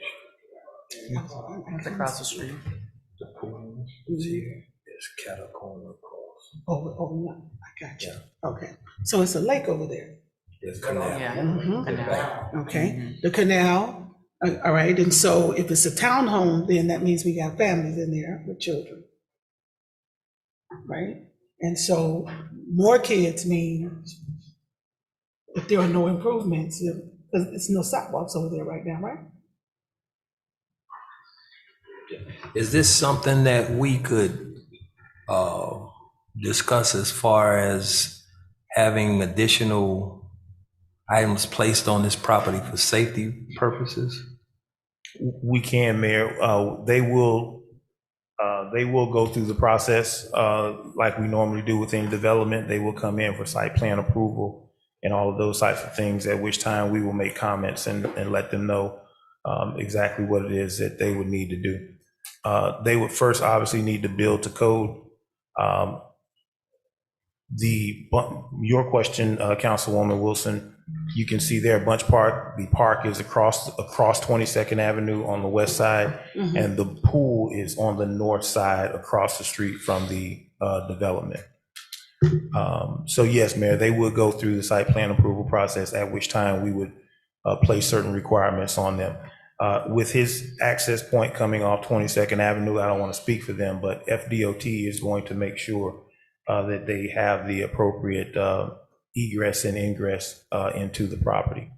It's across the street. The pool is here. There's cattle corner across. Oh, yeah, I got you. Okay, so it's a lake over there. There's canal. Yeah. Canal. Okay, the canal, all right, and so if it's a townhome, then that means we got families in there with children. Right? And so more kids means if there are no improvements, because there's no sidewalks over there right now, right? Is this something that we could discuss as far as having additional items placed on this property for safety purposes? We can, Mayor. They will go through the process like we normally do with any development. They will come in for site plan approval and all of those types of things, at which time we will make comments and let them know exactly what it is that they would need to do. They would first obviously need to build to code. Your question, Councilwoman Wilson, you can see there Bunch Park. The park is across 22nd Avenue on the west side, and the pool is on the north side across the street from the development. So yes, Mayor, they would go through the site plan approval process, at which time we would place certain requirements on them. With his access point coming off 22nd Avenue, I don't want to speak for them, but FDOT is going to make sure that they have the appropriate egress and ingress into the property.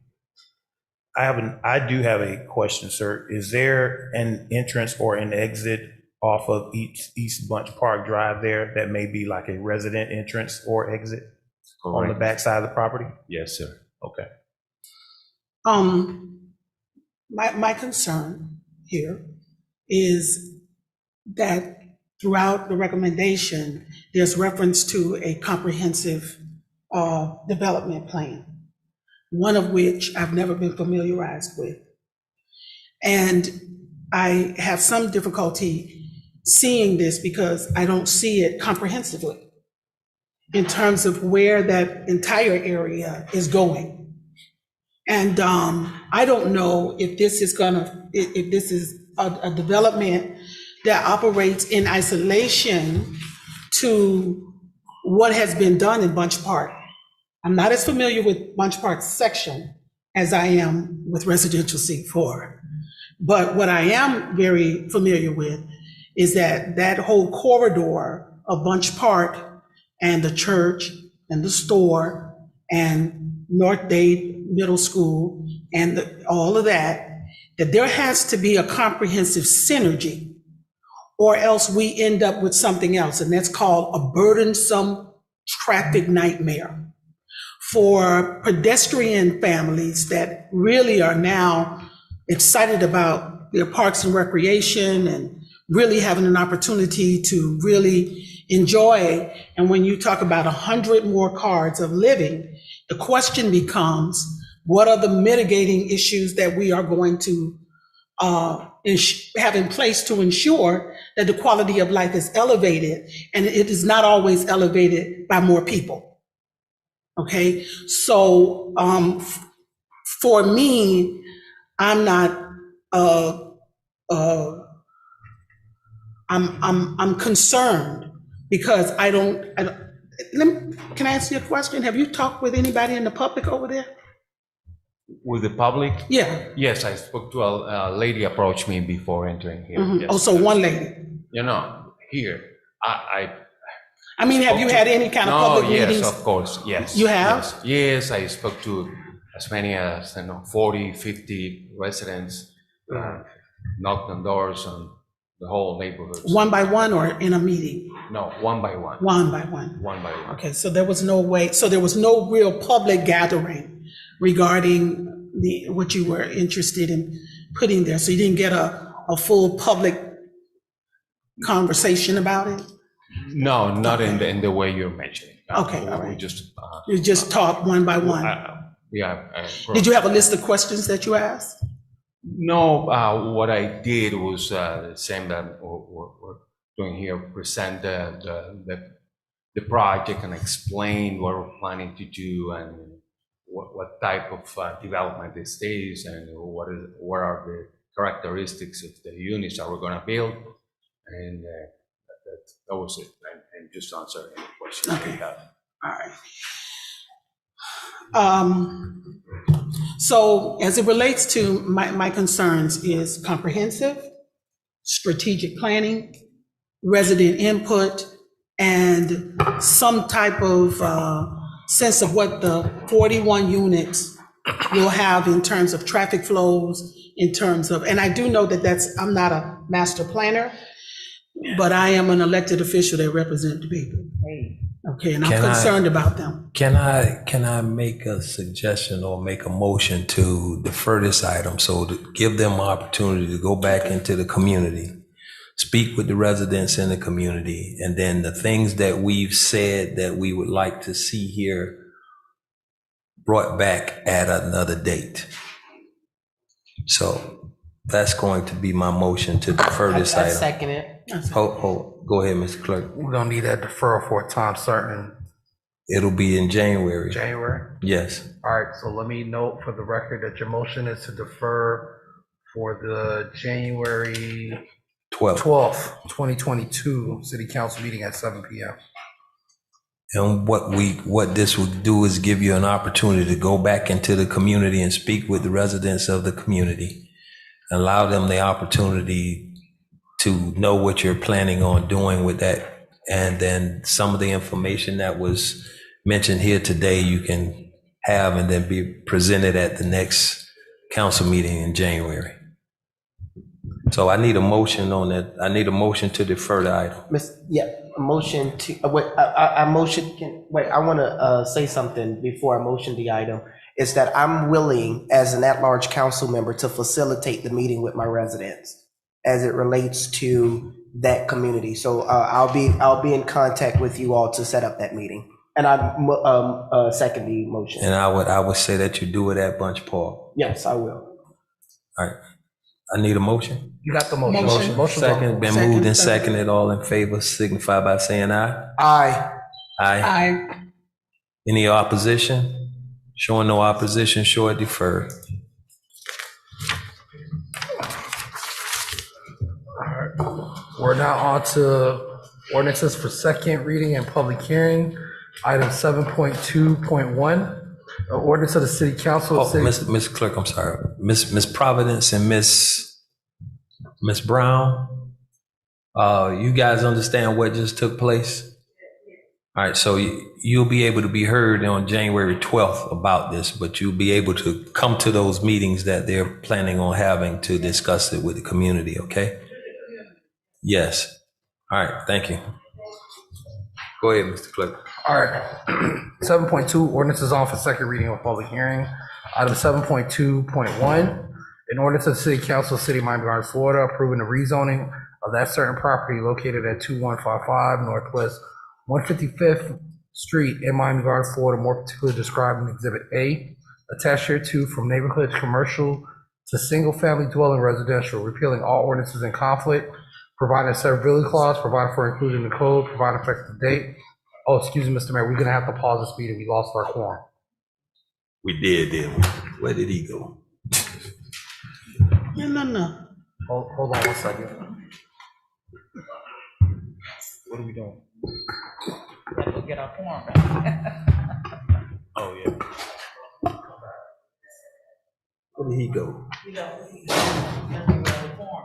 I do have a question, sir. Is there an entrance or an exit off of East Bunch Park Drive there that may be like a resident entrance or exit on the back side of the property? Yes, sir. Okay. My concern here is that throughout the recommendation, there's reference to a comprehensive development plan, one of which I've never been familiarized with. And I have some difficulty seeing this because I don't see it comprehensively in terms of where that entire area is going. And I don't know if this is a development that operates in isolation to what has been done in Bunch Park. I'm not as familiar with Bunch Park section as I am with residential C4. But what I am very familiar with is that whole corridor of Bunch Park and the church and the store and North Dade Middle School and all of that there has to be a comprehensive synergy, or else we end up with something else, and that's called a burdensome traffic nightmare for pedestrian families that really are now excited about their parks and recreation and really having an opportunity to really enjoy. And when you talk about 100 more cars of living, the question becomes, what are the mitigating issues that we are going to have in place to ensure that the quality of life is elevated, and it is not always elevated by more people? Okay, so for me, I'm not. I'm concerned Because can I ask you a question? Have you talked with anybody in the public over there? With the public? Yeah. Yes, I spoke to a lady approached me before entering here. Mhm. Yes. Oh, so one lady. Here, I mean, have you had any kind of public meetings? Yes, of course, yes. You have? Yes, I spoke to as many as 40, 50 residents, knocked on doors on the whole neighborhood. One by one or in a meeting? No, one by one. One by one. One by one. Okay, so there was no real public gathering regarding what you were interested in putting there. So you didn't get a full public conversation about it? No, not in the way you're mentioning. Okay, all right. We just. You just talked one by one? Did you have a list of questions that you asked? No, what I did was the same that we're doing here, present the project and explain what we're planning to do and what type of development this is and what are the characteristics of the units that we're going to build. And that was it. And just answer any questions you have. All right. So as it relates to my concerns is comprehensive, strategic planning, resident input, and some type of sense of what the 41 units will have in terms of traffic flows, in terms of, and I do know that I'm not a master planner, but I am an elected official that represents the people. Okay, and I'm concerned about them. Can I make a suggestion or make a motion to defer this item so to give them an opportunity to go back into the community, speak with the residents in the community, and then the things that we've said that we would like to see here brought back at another date. So that's going to be my motion to defer this I item. second it. Hold. Go ahead, Mr. Clerk. We're gonna need that deferral for a time certain. It'll be in January. January? Yes. All right, so let me note for the record that your motion is to defer for the January 12th, 2022 City Council meeting at 7 p.m. And what this would do is give you an opportunity to go back into the community and speak with the residents of the community. Allow them the opportunity to know what you're planning on doing with that. And then some of the information that was mentioned here today, you can have and then be presented at the next council meeting in January. So I need a motion on that. I need a motion to defer the item. A motion to, I want to say something before I motion the item, is that I'm willing as an at-large council member to facilitate the meeting with my residents as it relates to that community. So I'll be in contact with you all to set up that meeting. And I second the motion. And I would say that you do it at Bunch Paul. Yes, I will. All right. I need a motion. You got the motion. Motion second, been moved and seconded. All in favor signify by saying aye. Aye. Aye. Any opposition? Showing no opposition, show it deferred. We're now on to ordinances for second reading and public hearing. Item 7.2.1, ordinance of the City Council. Ms. Clerk, I'm sorry. Ms. Providence and Ms. Brown, you guys understand what just took place? All right, so you'll be able to be heard on January 12th about this, but you'll be able to come to those meetings that they're planning on having to discuss it with the community, okay? Yes. All right, thank you. Go ahead, Mr. Clerk. All right. 7.2, ordinances on for second reading of public hearing. Item 7.2.1, an ordinance of the City Council, City of Miami Gardens, Florida, approving the rezoning of that certain property located at 2155 Northwest 155th Street in Miami Gardens, Florida, more particularly described in Exhibit A, attached here to from neighborhood commercial to single-family dwelling residential, repealing all ordinances in conflict, providing a severability clause, providing for inclusion in the code, providing effective date. Oh, excuse me, Mr. Mayor, we're gonna have to pause this meeting. We lost our quorum. We did, didn't we? Where did he go? No. Hold on one second. What are we doing? We have to go get our form back. Oh, yeah. Where did he go? You know, we have to get our form.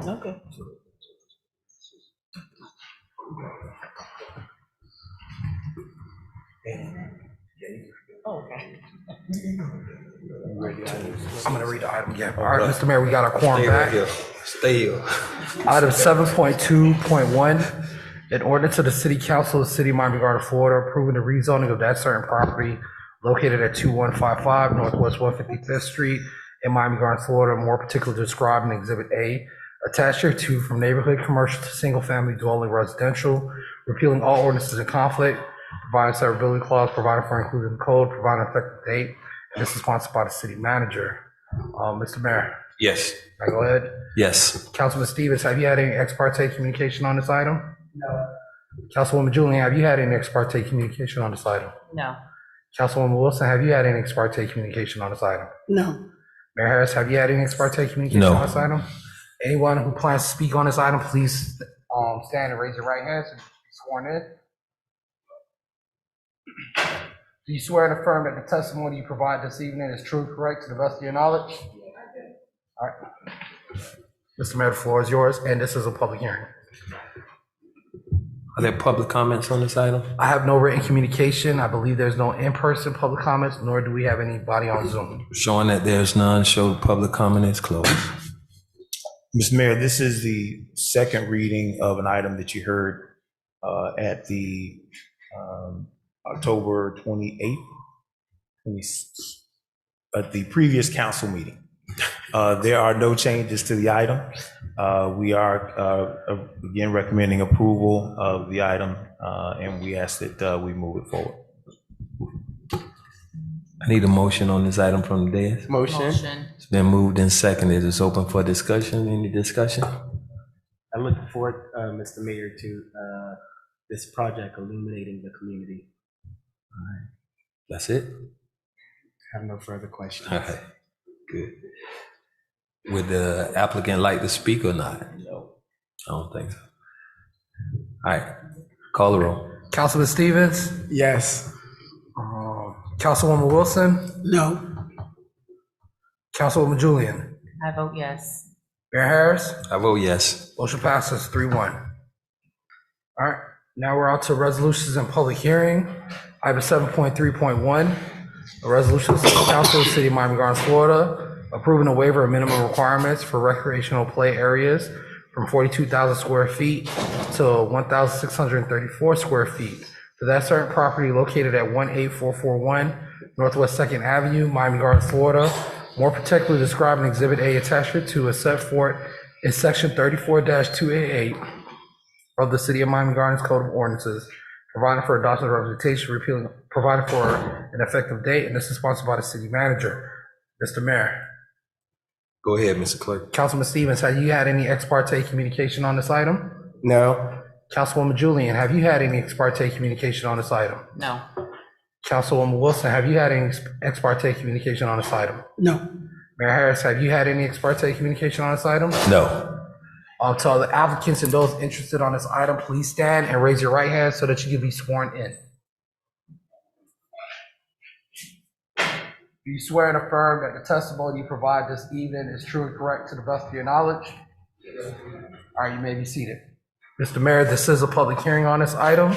Okay. Oh, okay. I'm gonna read the item again. All right, Mr. Mayor, we got our quorum Stay right back. here. Stay here. Item 7.2.1, an ordinance of the City Council of the City of Miami Gardens, Florida, approving the rezoning of that certain property located at 2155 Northwest 155th Street in Miami Gardens, Florida, more particularly described in Exhibit A, attached here to from neighborhood commercial to single-family dwelling residential, repealing all ordinances in conflict, providing severability clause, providing for included in the code, providing effective date, and this is sponsored by the city manager. Mr. Mayor, Yes. can I go ahead? Yes. Councilman Stevens, have you had any ex parte communication on this item? No. Councilwoman Julian, have you had any ex parte communication on this item? No. Councilwoman Wilson, have you had any ex parte communication on this item? No. Mayor Harris, have you had any ex parte communication No. on this item? Anyone who plans to speak on this item, please stand and raise your right hand so you can be sworn in. Do you swear and affirm that the testimony you provide this evening is true and correct to the best of your knowledge? All right. Mr. Mayor, the floor is yours, and this is a public hearing. Are there public comments on this item? I have no written communication. I believe there's no in-person public comments, nor do we have anybody on Zoom. Showing that there's none, show the public comment is closed. Mr. Mayor, this is the second reading of an item that you heard at the October 28th, at the previous council meeting. There are no changes to the item. We are, again, recommending approval of the item, and we ask that we move it forward. I need a motion on this item from the dais. Motion. It's been moved and seconded. It's open for discussion. Any discussion? I look forward, Mr. Mayor, to this project illuminating the community. That's it? I have no further questions. All right, good. Would the applicant like to speak or not? No. I don't think so. All right, call the roll. Councilman Stevens? Yes. Councilwoman Wilson? No. Councilwoman Julian? I vote yes. Mayor Harris? I vote yes. Motion passes 3-1. All right, now we're on to resolutions and public hearing. Item 7.3.1, a resolution of the City Council of the City of Miami Gardens, Florida, approving a waiver of minimum requirements for recreational play areas from 42,000 square feet to 1,634 square feet for that certain property located at 18441 Northwest 2nd Avenue, Miami Gardens, Florida, more particularly described in Exhibit A attachment to a set forth in Section 34-288 of the City of Miami Gardens Code of Ordinances, providing for adoption of representation, repealing, providing for an effective date, and this is sponsored by the city manager. Mr. Mayor. Go ahead, Mr. Clerk. Councilman Stevens, have you had any ex parte communication on this item? No. Councilwoman Julian, have you had any ex parte communication on this item? No. Councilwoman Wilson, have you had any ex parte communication on this item? No. Mayor Harris, have you had any ex parte communication on this item? No. To all the applicants and those interested on this item, please stand and raise your right hand so that you can be sworn in. Do you swear and affirm that the testimony you provide this evening is true and correct to the best of your knowledge? All right, you may be seated. Mr. Mayor, this is a public hearing on this item.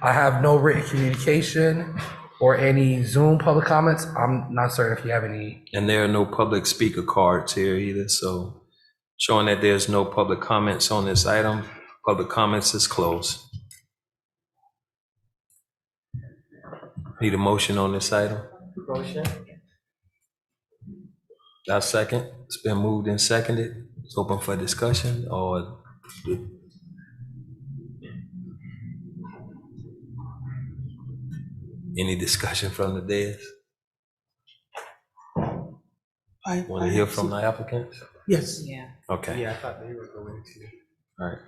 I have no written communication or any Zoom public comments. I'm not certain if you have any. And there are no public speaker cards here either, so showing that there's no public comments on this item, public comments is closed. Need a motion on this item? Motion. I'll second. It's been moved and seconded. It's open for discussion or any discussion from the dais? Want to hear from the applicants? Yes. Yeah. Okay. Yeah, I thought they were going to. All right.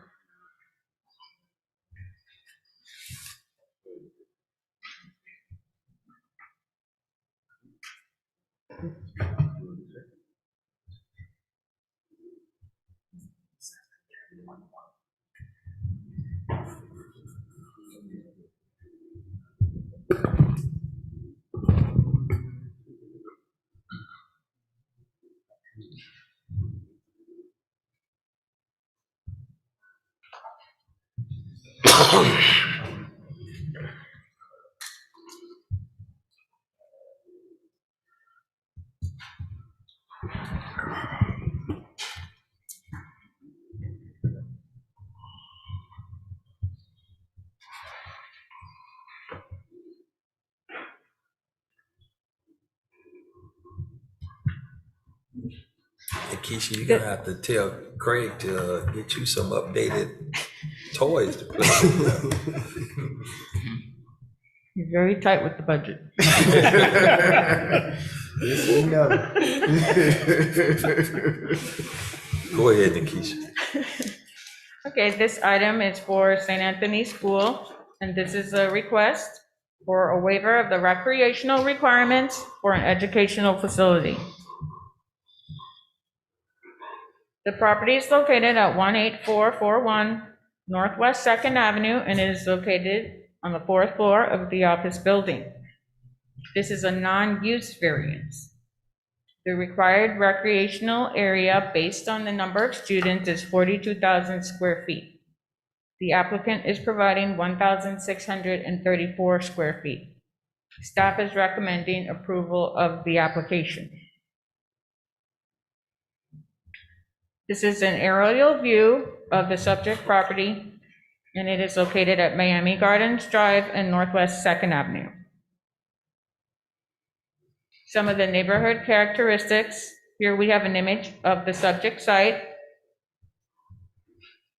Hey, Keisha, you're gonna have to tell Craig to get you some updated toys to play with. He's very tight with the budget. Yes, we know. Go ahead, Nikisha. Okay, this item is for St. Anthony School, and this is a request for a waiver of the recreational requirements for an educational facility. The property is located at 18441 Northwest 2nd Avenue, and it is located on the 4th floor of the office building. This is a non-use variance. The required recreational area based on the number of students is 42,000 square feet. The applicant is providing 1,634 square feet. Staff is recommending approval of the application. This is an aerial view of the subject property, and it is located at Miami Gardens Drive and Northwest 2nd Avenue. Some of the neighborhood characteristics. Here we have an image of the subject site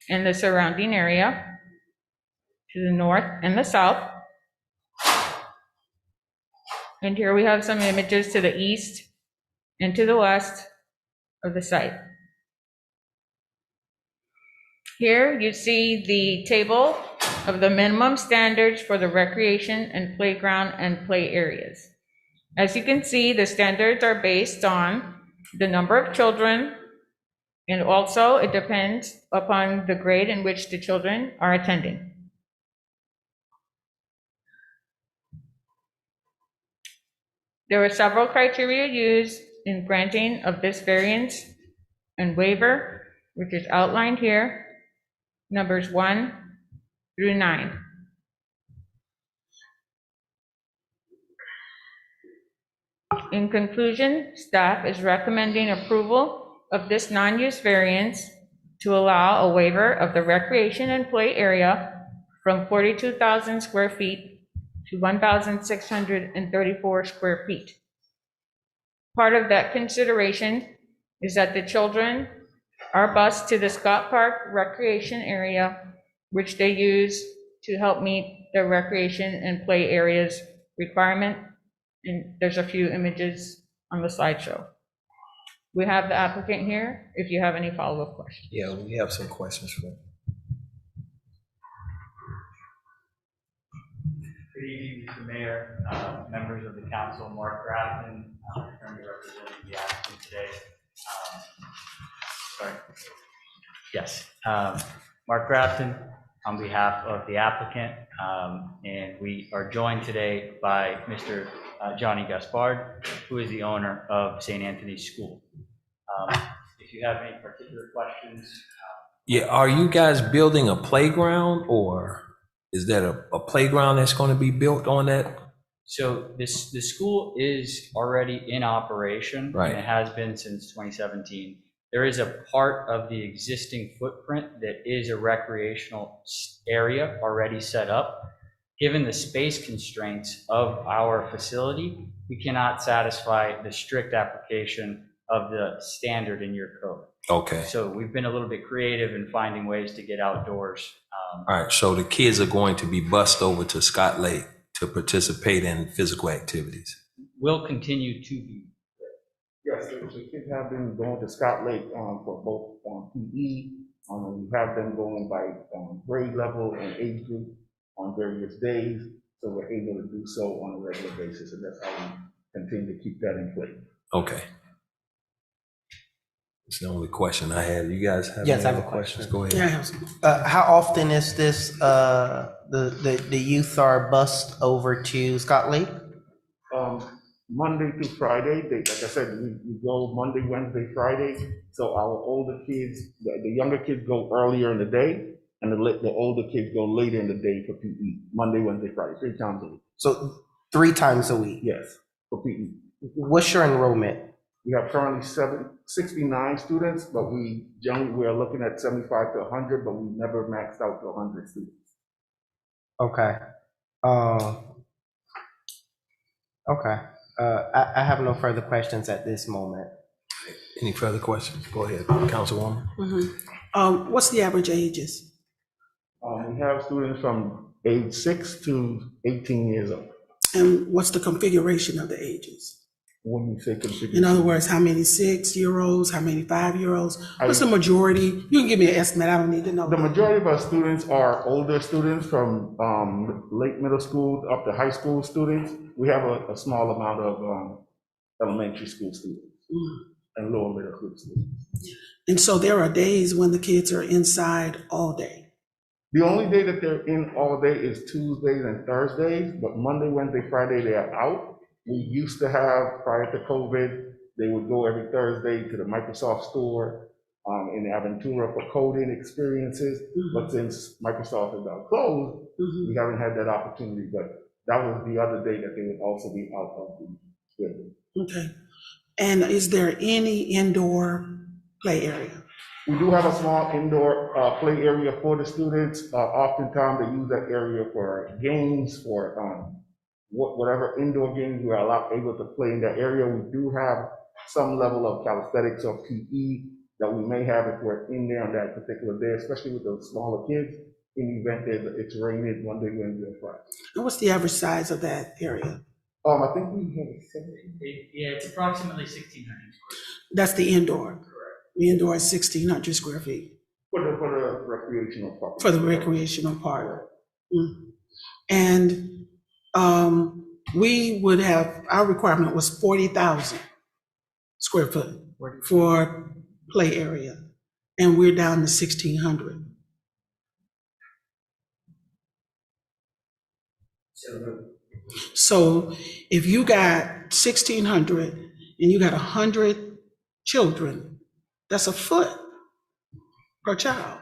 and the surrounding area to the north and the south. And here we have some images to the east and to the west of the site. Here you see the table of the minimum standards for the recreation and playground and play areas. As you can see, the standards are based on the number of children, and also it depends upon the grade in which the children are attending. There were several criteria used in granting of this variance and waiver, which is outlined here, numbers 1 through 9. In conclusion, staff is recommending approval of this non-use variance to allow a waiver of the recreation and play area from 42,000 square feet to 1,634 square feet. Part of that consideration is that the children are bused to the Scott Park recreation area, which they use to help meet the recreation and play areas requirement. And there's a few images on the slideshow. We have the applicant here if you have any follow-up questions. Yeah, we have some questions for you. Good evening, Mr. Mayor, members of the council, Mark Grafton, attorney representing the applicant today. Mark Grafton on behalf of the applicant, and we are joined today by Mr. Johnny Gaspard, who is the owner of St. Anthony's School. If you have any particular questions. Yeah, are you guys building a playground, or is that a playground that's going to be built on that? So the school is already in operation, Right. and it has been since 2017. There is a part of the existing footprint that is a recreational area already set up. Given the space constraints of our facility, we cannot satisfy the strict application of the standard in your code. Okay. So we've been a little bit creative in finding ways to get outdoors. All right, so the kids are going to be bussed over to Scott Lake to participate in physical activities. We'll continue to be. Yes, the kids have been going to Scott Lake for both PE. We have them going by grade level and age group on various days, so we're able to do so on a regular basis, and that's how we continue to keep that in place. Okay. It's the only question I had. You guys have Yes, any I have other a questions? question. Go ahead. Yeah, I have some. How often is this, the youth are bused over to Scott Lake? Monday through Friday, like I said, we go Monday, Wednesday, Friday. So our older kids, the younger kids go earlier in the day, and the older kids go later in the day for PE. Monday, Wednesday, Friday, 3 times a week. So 3 times a week? Yes, for PE. What's your enrollment? We have currently 69 students, but we are looking at 75 to 100, but we've never maxed out to 100 students. Okay. Okay. I have no further questions at this moment. Any further questions? Go ahead, Councilwoman. What's the average ages? We have students from age 6 to 18 years old. And what's the configuration of the ages? When you say configuration. In other words, how many 6-year-olds, how many 5-year-olds? What's the majority? You can give me an estimate, I don't need to know. The majority of our students are older students from late middle school up to high school students. We have a small amount of elementary school students and lower middle school students. And so there are days when the kids are inside all day. The only day that they're in all day is Tuesdays and Thursdays, but Monday, Wednesday, Friday, they are out. We used to have, prior to COVID, they would go every Thursday to the Microsoft store in Aventura for coding experiences. But since Microsoft is now closed, we haven't had that opportunity. But that was the other day that they would also be out of the building. Okay. And is there any indoor play area? We do have a small indoor play area for the students. Oftentimes they use that area for games, for whatever indoor games we are able to play in that area. We do have some level of calisthenics or PE that we may have if we're in there on that particular day, especially with those smaller kids, in the event that it's raining Monday, Wednesday, or Friday. And what's the average size of that area? I think we have 17. Yeah, it's approximately 1,600 square feet. That's the indoor. Correct. The indoor is 1,600 square feet. For the recreational part. For the recreational part. And we would have, our requirement was 40,000 square foot for play area, and we're down to 1,600. So if you got 1,600 and you got 100 children, that's a foot per child.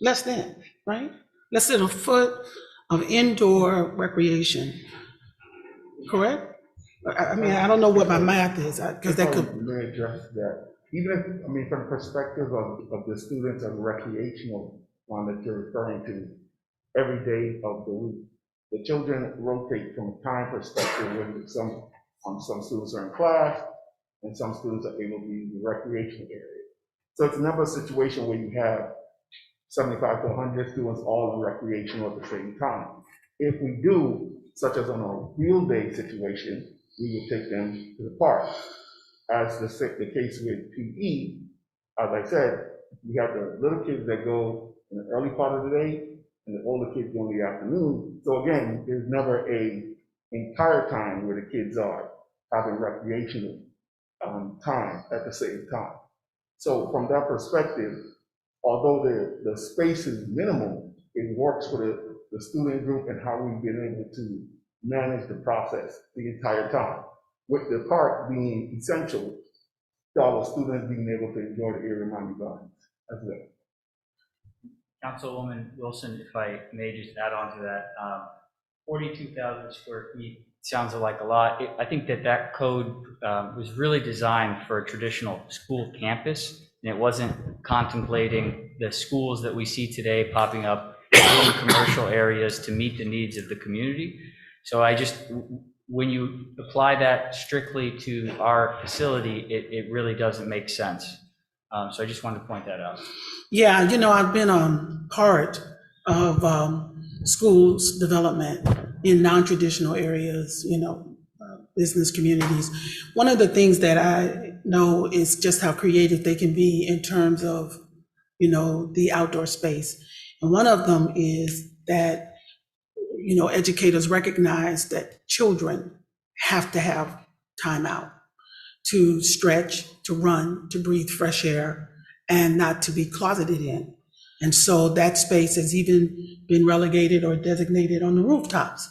Less than, right? Less than a foot of indoor recreation, correct? I mean, I don't know what my math is, because that could. May address that. Even if, from the perspective of the students of recreational one that you're referring to, every day of the week, the children rotate from a time perspective when some students are in class and some students are able to use the recreational area. So it's never a situation where you have 75 to 100 students all in recreational at the same time. If we do, such as on a field day situation, we would take them to the park. As the case with PE, as I said, we have the little kids that go in the early part of the day and the older kids go in the afternoon. So again, there's never an entire time where the kids are having recreational time at the same time. So from that perspective, although the space is minimal, it works for the student group and how we've been able to manage the process the entire time, with the park being essential to all the students being able to enjoy the area Miami Gardens as well. Councilwoman Wilson, if I may just add on to that, 42,000 square feet sounds like a lot. I think that code was really designed for a traditional school campus, and it wasn't contemplating the schools that we see today popping up in commercial areas to meet the needs of the community. So when you apply that strictly to our facility, it really doesn't make sense. So I just wanted to point that out. Yeah, I've been part of schools development in non-traditional areas, business communities. One of the things that I know is just how creative they can be in terms of, the outdoor space. And one of them is that, educators recognize that children have to have time out to stretch, to run, to breathe fresh air, and not to be closeted in. And so that space has even been relegated or designated on the rooftops,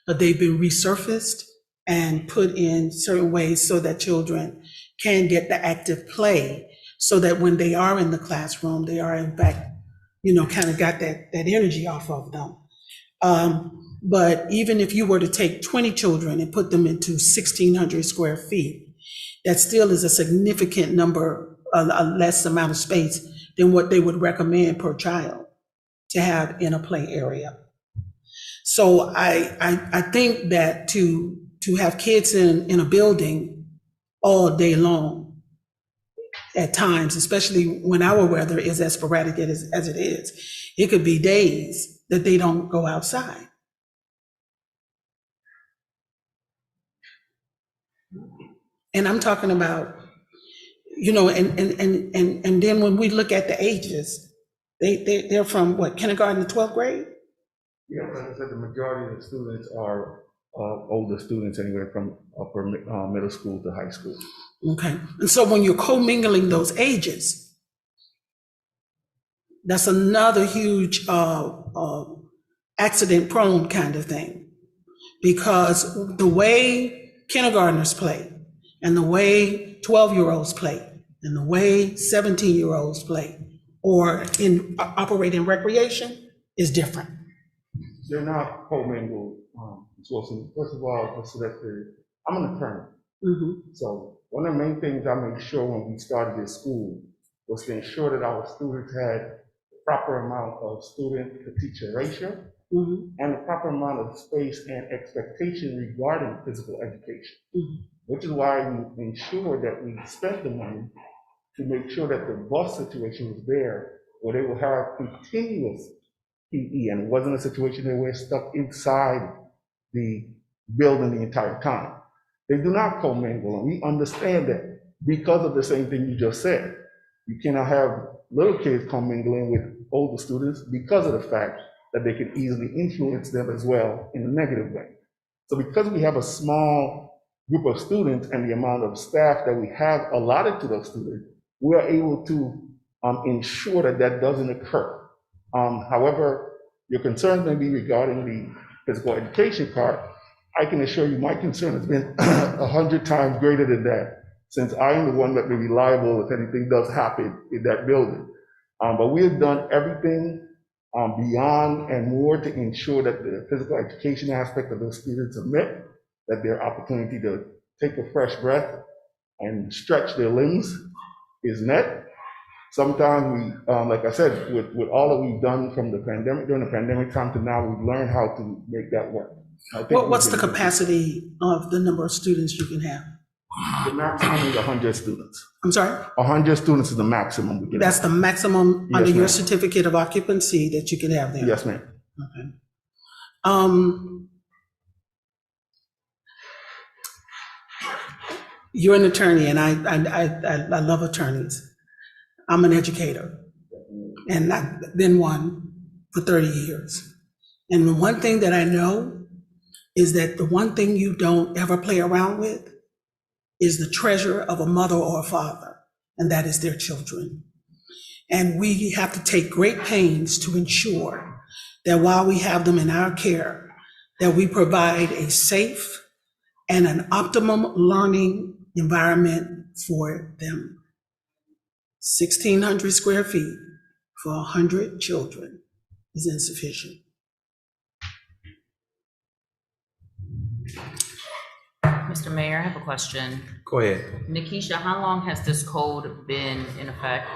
but they've been resurfaced and put in certain ways so that children can get the active play, so that when they are in the classroom, they are in fact, kind of got that energy off of them. But even if you were to take 20 children and put them into 1,600 square feet, that still is a significant number, a less amount of space than what they would recommend per child to have in a play area. So I think that to have kids in a building all day long at times, especially when our weather is as sporadic as it is, it could be days that they don't go outside. And I'm talking about, and then when we look at the ages, they're from what, kindergarten to 12th grade? Yeah, like I said, the majority of the students are older students anyway, from upper middle school to high school. Okay, and so when you're commingling those ages, that's another huge accident-prone kind of thing, because the way kindergartners play, and the way 12-year-olds play, and the way 17-year-olds play, or operate in recreation is different. They're not commingled. So first of all, I'm an attorney. Mm-hmm. So one of the main things I made sure when we started this school was to ensure that our students had the proper amount of student to teacher ratio, mm-hmm. and the proper amount of space and expectation regarding physical education, mm-hmm. which is why we ensured that we spent the money to make sure that the bus situation was there, where they will have continuous PE, and it wasn't a situation where we're stuck inside the building the entire time. They do not commingle, and we understand that because of the same thing you just said. You cannot have little kids commingling with older students because of the fact that they can easily influence them as well in a negative way. So because we have a small group of students and the amount of staff that we have allotted to those students, we are able to ensure that that doesn't occur. However, your concerns may be regarding the physical education part. I can assure you my concern has been 100 times greater than that, since I am the one that may be liable if anything does happen in that building. But we have done everything beyond and more to ensure that the physical education aspect of those students are met, that their opportunity to take a fresh breath and stretch their limbs is met. Sometimes we, like I said, with all that we've done from the pandemic, during the pandemic time to now, we've learned how to make that work. What's the capacity of the number of students you can have? The maximum is 100 students. I'm sorry? 100 students is the maximum we can That's have. the maximum Yes, under your ma'am. certificate of occupancy that you can have there? Yes, ma'am. Okay. You're an attorney, and I love attorneys. I'm an educator, and I've been one for 30 years. And the one thing that I know is that the one thing you don't ever play around with is the treasure of a mother or a father, and that is their children. And we have to take great pains to ensure that while we have them in our care, that we provide a safe and an optimum learning environment for them. 1,600 square feet for 100 children is insufficient. Mr. Mayor, I have a question. Go ahead. Nikisha, how long has this code been in effect?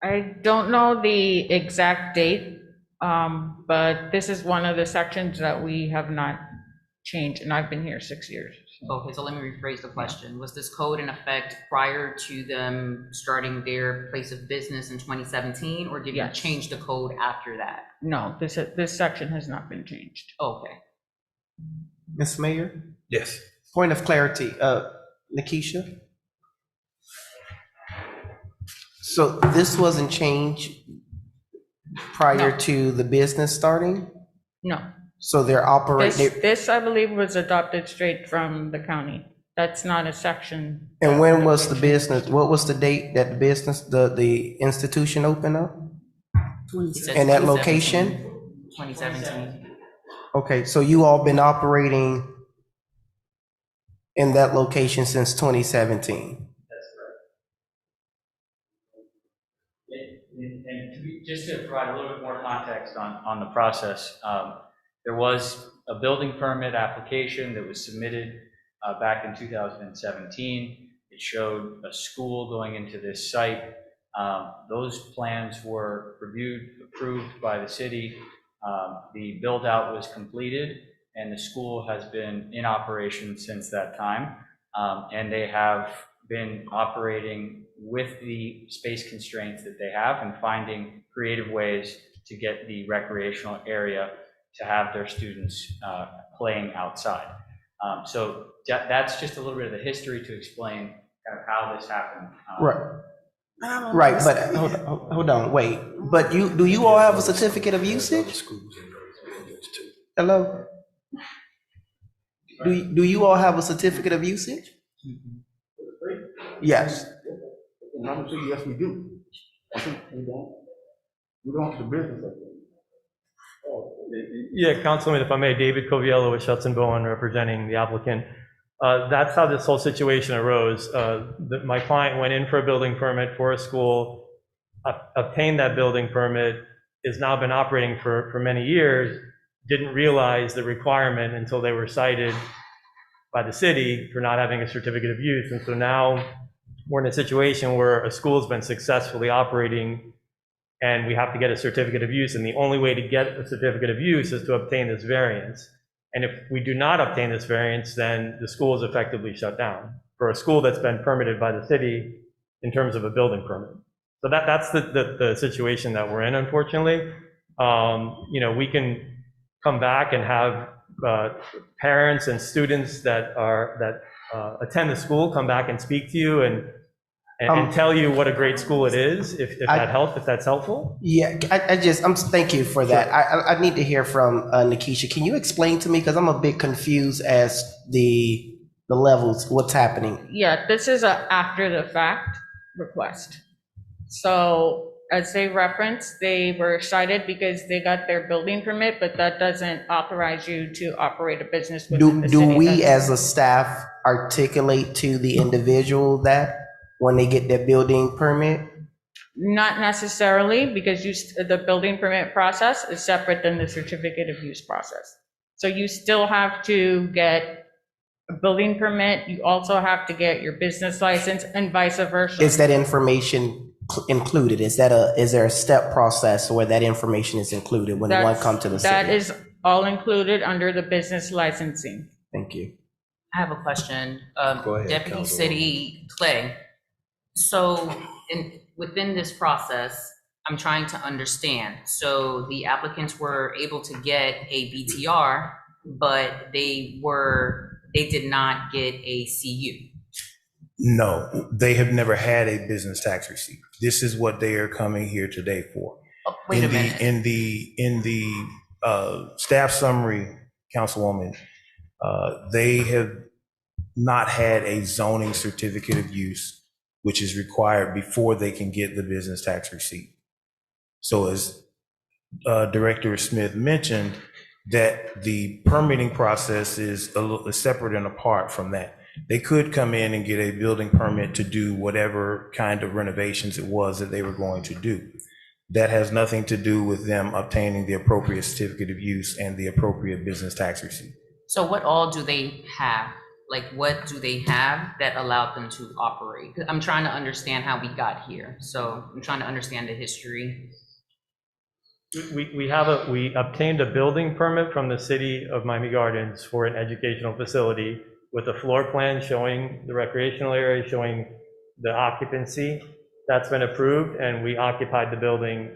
I don't know the exact date, but this is one of the sections that we have not changed, and I've been here 6 years. Okay, so let me rephrase the question. Was this code in effect prior to them starting their place of business in 2017, or did you Yes. change the code after that? No, this section has not been changed. Okay. Ms. Mayor, Yes. point of clarity, Nikisha? So this wasn't changed prior No. to the business starting? No. So they're operating, This, I believe, was adopted straight from the county. That's not a section. and when was the business, what was the date that the business, the institution opened up? He said And that 2017. location? 2017. Okay, so you all been operating in that location since 2017? And just to provide a little bit more context on the process, there was a building permit application that was submitted back in 2017. It showed a school going into this site. Those plans were reviewed, approved by the city. The build out was completed, and the school has been in operation since that time. And they have been operating with the space constraints that they have and finding creative ways to get the recreational area to have their students playing outside. So that's just a little bit of the history to explain kind of how this happened. Right, but hold on, wait. But do you all have a certificate of usage? Hello? Do you all have a certificate of usage? Yes. And I'm gonna say, yes, we do. I think we don't. We don't have the business of it. Yeah, Councilman, if I may, David Coviello with Schutz and Bowen representing the applicant. That's how this whole situation arose. My client went in for a building permit for a school, obtained that building permit, has now been operating for many years, didn't realize the requirement until they were cited by the city for not having a certificate of use. And so now we're in a situation where a school's been successfully operating and we have to get a certificate of use. And the only way to get a certificate of use is to obtain this variance. And if we do not obtain this variance, then the school is effectively shut down for a school that's been permitted by the city in terms of a building permit. So that's the situation that we're in, unfortunately. We can come back and have parents and students that attend the school come back and speak to you and tell you what a great school it is, if that's helpful. Yeah, thank you for that. I need to hear from Nikisha. Can you explain to me, because I'm a bit confused as the levels, what's happening? Yeah, this is a after the fact request. So as they referenced, they were cited because they got their building permit, but that doesn't authorize you to operate a business within the city. Do we as a staff articulate to the individual that when they get their building permit? Not necessarily, because the building permit process is separate than the certificate of use process. So you still have to get a building permit. You also have to get your business license and vice versa. Is that information included? Is there a step process where that information is included when one comes to the city? That is all included under the business licensing. Thank you. I have a question. Go ahead, Deputy City Clay. So within this process, I'm trying to understand. So the applicants were able to get a BTR, but they did not get a CU. No, they have never had a business tax receipt. This is what they are coming here today for. Oh, wait a minute. In the staff summary, Councilwoman, they have not had a zoning certificate of use, which is required before they can get the business tax receipt. So as Director Smith mentioned, that the permitting process is a little separate and apart from that. They could come in and get a building permit to do whatever kind of renovations it was that they were going to do. That has nothing to do with them obtaining the appropriate certificate of use and the appropriate business tax receipt. So what all do they have? Like, what do they have that allowed them to operate? I'm trying to understand how we got here. So I'm trying to understand the history. We obtained a building permit from the city of Miami Gardens for an educational facility with a floor plan showing the recreational area, showing the occupancy. That's been approved, and we occupied the building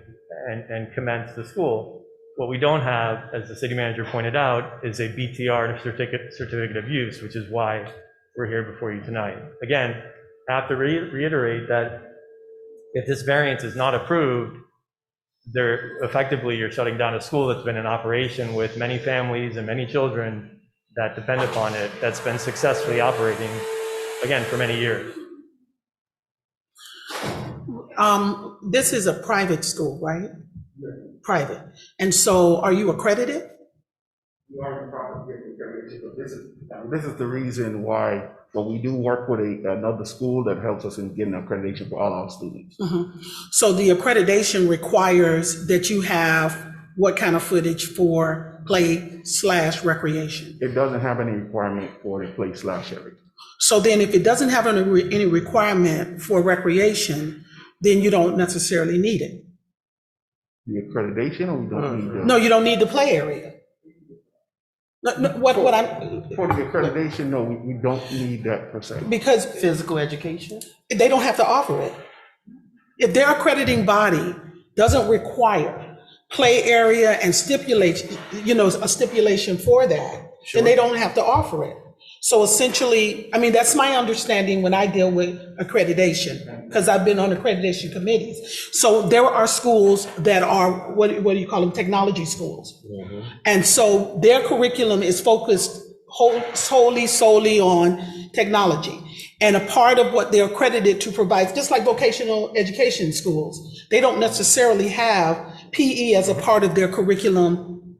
and commenced the school. What we don't have, as the city manager pointed out, is a BTR and a certificate of use, which is why we're here before you tonight. Again, I have to reiterate that if this variance is not approved, effectively you're shutting down a school that's been in operation with many families and many children that depend upon it, that's been successfully operating, again, for many years. This is a private school, right? Private. And so are you accredited? You are probably this is the reason why, well, we do work with another school that helps us in getting accreditation for all our students. So the accreditation requires that you have what kind of footage for play/recreation? It doesn't have any requirement for the play/area. So then if it doesn't have any requirement for recreation, then you don't necessarily need it. The accreditation, or we don't need the? No, you don't need the play area. What I'm for the accreditation, no, we don't need that per se. Because physical education, they don't have to offer it. If their accrediting body doesn't require play area and stipulate, a stipulation for that, then they don't have to offer it. So essentially, I mean, that's my understanding when I deal with accreditation, because I've been on accreditation committees. So there are schools that are, what do you call them, technology schools. And so their curriculum is focused solely on technology. And a part of what they're accredited to provide, just like vocational education schools, they don't necessarily have PE as a part of their curriculum.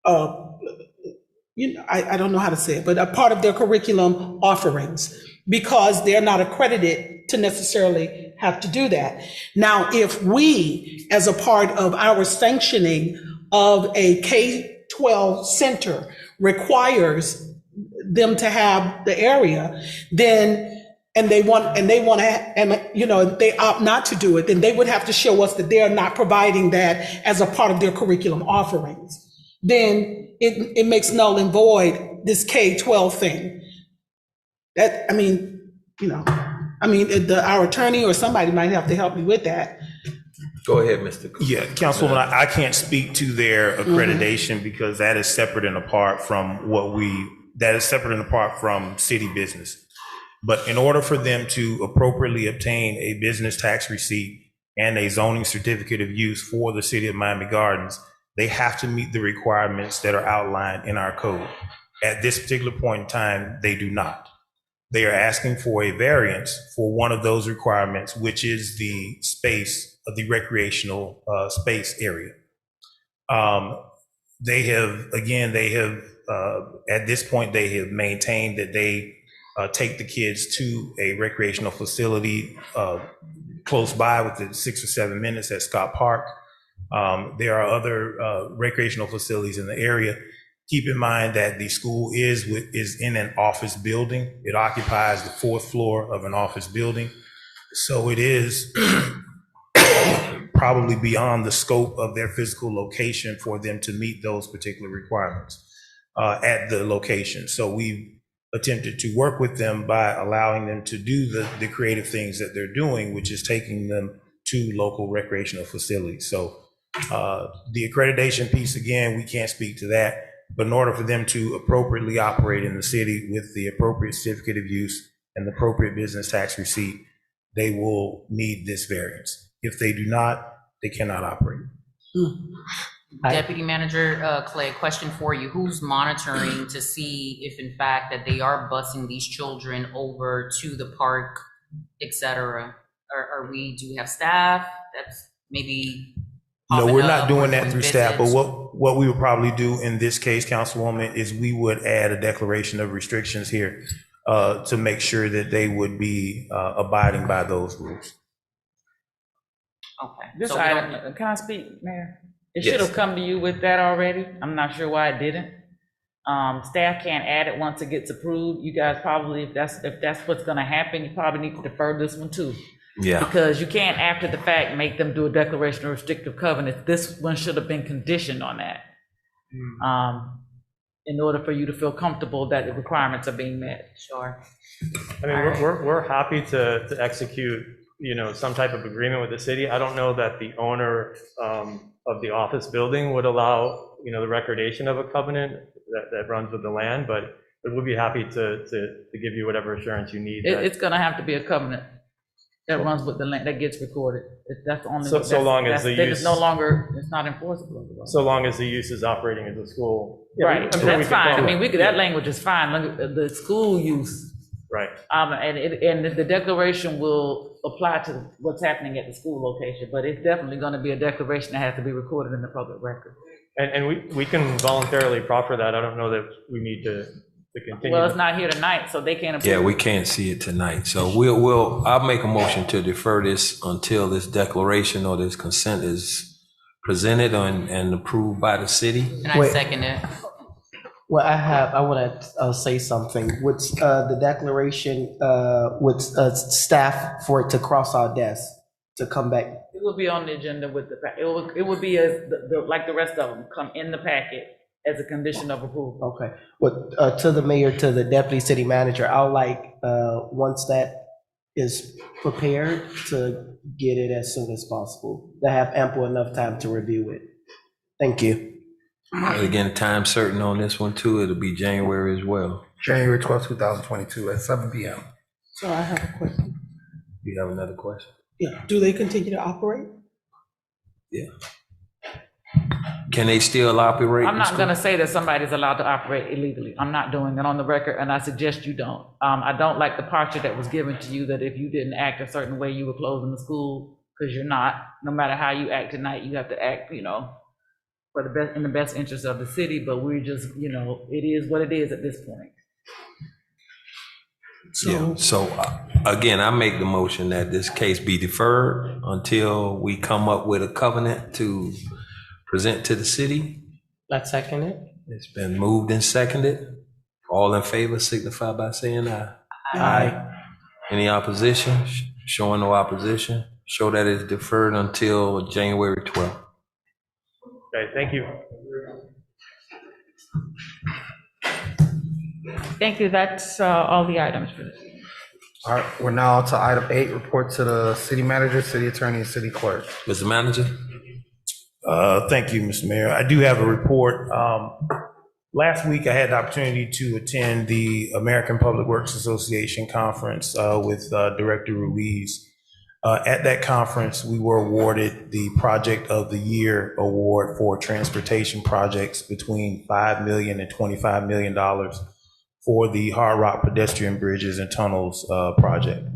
I don't know how to say it, but a part of their curriculum offerings, because they're not accredited to necessarily have to do that. Now, if we, as a part of our sanctioning of a K-12 center, requires them to have the area, then, and they want to, and they opt not to do it, then they would have to show us that they are not providing that as a part of their curriculum offerings. Then it makes null and void this K-12 thing. Our attorney or somebody might have to help me with that. Go ahead, Mr. Cook. Yeah, Councilwoman, I can't speak to their accreditation because that is separate and apart from city business. But in order for them to appropriately obtain a business tax receipt and a zoning certificate of use for the city of Miami Gardens, they have to meet the requirements that are outlined in our code. At this particular point in time, they do not. They are asking for a variance for one of those requirements, which is the space of the recreational space area. They have, at this point, they have maintained that they take the kids to a recreational facility close by within 6 or 7 minutes at Scott Park. There are other recreational facilities in the area. Keep in mind that the school is in an office building. It occupies the 4th floor of an office building. So it is probably beyond the scope of their physical location for them to meet those particular requirements at the location. So we attempted to work with them by allowing them to do the creative things that they're doing, which is taking them to local recreational facilities. So the accreditation piece, again, we can't speak to that, but in order for them to appropriately operate in the city with the appropriate certificate of use and the appropriate business tax receipt, they will need this variance. If they do not, they cannot operate. Deputy Manager Clay, question for you. Who's monitoring to see if in fact that they are busing these children over to the park, et cetera? Do we have staff that's maybe? No, we're not doing that through staff, but what we would probably do in this case, Councilwoman, is we would add a declaration of restrictions here to make sure that they would be abiding by those rules. Okay. This item, can I speak, Mayor? It Yes. should have come to you with that already. I'm not sure why it didn't. Staff can't add it once it gets approved. You guys probably, if that's what's gonna happen, you probably need to defer this one too. Yeah. Because you can't, after the fact, make them do a declaration of restrictive covenant. This one should have been conditioned on that. in order for you to feel comfortable that the requirements are being met. Sure. I mean, we're happy to execute, some type of agreement with the city. I don't know that the owner of the office building would allow, the recordation of a covenant that runs with the land, but we'll be happy to give you whatever assurance you need. It's gonna have to be a covenant that runs with the land, that gets recorded. That's the only. So long as the that use. is no longer, it's not enforceable. So long as the use is operating as a school. Yeah, Right, I'm sure we that's can fine. I follow mean, it. that language is fine. Look at the school use. Right. And the declaration will apply to what's happening at the school location, but it's definitely gonna be a declaration that has to be recorded in the public record. And we can voluntarily proffer that. I don't know that we need to continue. Well, it's not here tonight, so they can't approve. Yeah, we can't see it tonight. So I'll make a motion to defer this until this declaration or this consent is presented and approved by the city. And I second it. Well, I want to say something. Would the declaration, would staff for it to cross our desk to come back? It will be on the agenda with it would be as like the rest of them, come in the packet as a condition of approval. Okay. But to the mayor, to the deputy city manager, I'd like, once that is prepared, to get it as soon as possible, to have ample enough time to review it. Thank you. Again, time certain on this one too. It'll be January as well. January 12th, 2022 at 7 p.m. So I have a question. Do you have another question? Yeah, do they continue to operate? Yeah. Can they still operate? I'm not gonna say that somebody's allowed to operate illegally. I'm not doing it on the record, and I suggest you don't. I don't like the posture that was given to you, that if you didn't act a certain way, you were closing the school, because you're not. No matter how you act tonight, you have to act, for the best, in the best interest of the city, but we're just, it is what it is at this point. So again, I make the motion that this case be deferred until we come up with a covenant to present to the city. Let's second it. It's been moved and seconded. All in favor signify by saying aye. Aye. Any opposition? Showing no opposition. Show that it's deferred until January 12th. Okay, thank you. Thank you. That's all the items for this evening. All right, we're now to item 8, report to the city manager, city attorney, and city clerk. Mr. Manager? Thank you, Mr. Mayor. I do have a report. Last week, I had the opportunity to attend the American Public Works Association conference with Director Ruiz. At that conference, we were awarded the Project of the Year award for transportation projects between $5 million and $25 million for the Hard Rock Pedestrian Bridges and Tunnels project.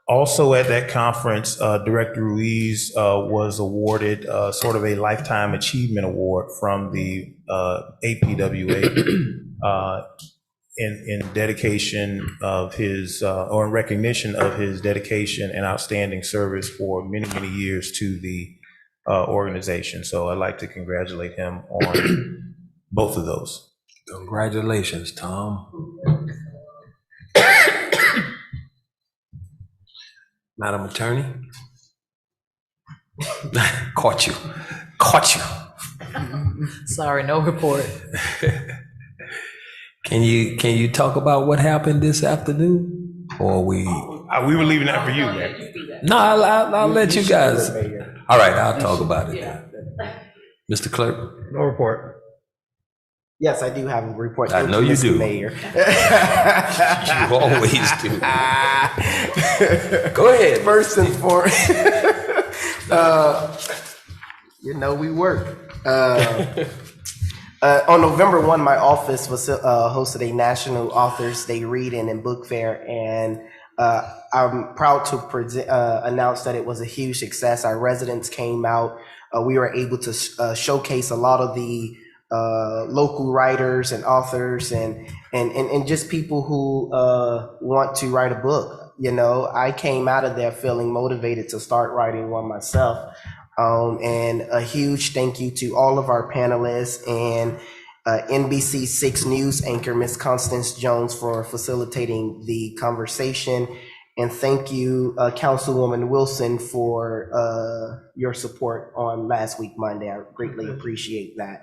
Also at that conference, Director Ruiz was awarded sort of a Lifetime Achievement Award from the APWA in dedication of his, or in recognition of his dedication and outstanding service for many, many years to the organization. So I'd like to congratulate him on both of those. Congratulations, Tom. Madam Attorney? Caught you. Sorry, no report. Can you talk about what happened this afternoon? Or we were leaving that for you, man. No, I'll let you guys. All right, I'll talk about it then. Mr. Clerk? No report. Yes, I do have a report. I know you Mr. do. Mayor. You always do. Go ahead. First and foremost, we work. On November 1, my office was hosted a National Authors Day reading and book fair, and I'm proud to announce that it was a huge success. Our residents came out. We were able to showcase a lot of the local writers and authors and just people who want to write a book. I came out of there feeling motivated to start writing one myself. And a huge thank you to all of our panelists and NBC 6 News anchor, Ms. Constance Jones, for facilitating the conversation. And thank you, Councilwoman Wilson, for your support on last week, Monday. I greatly appreciate that.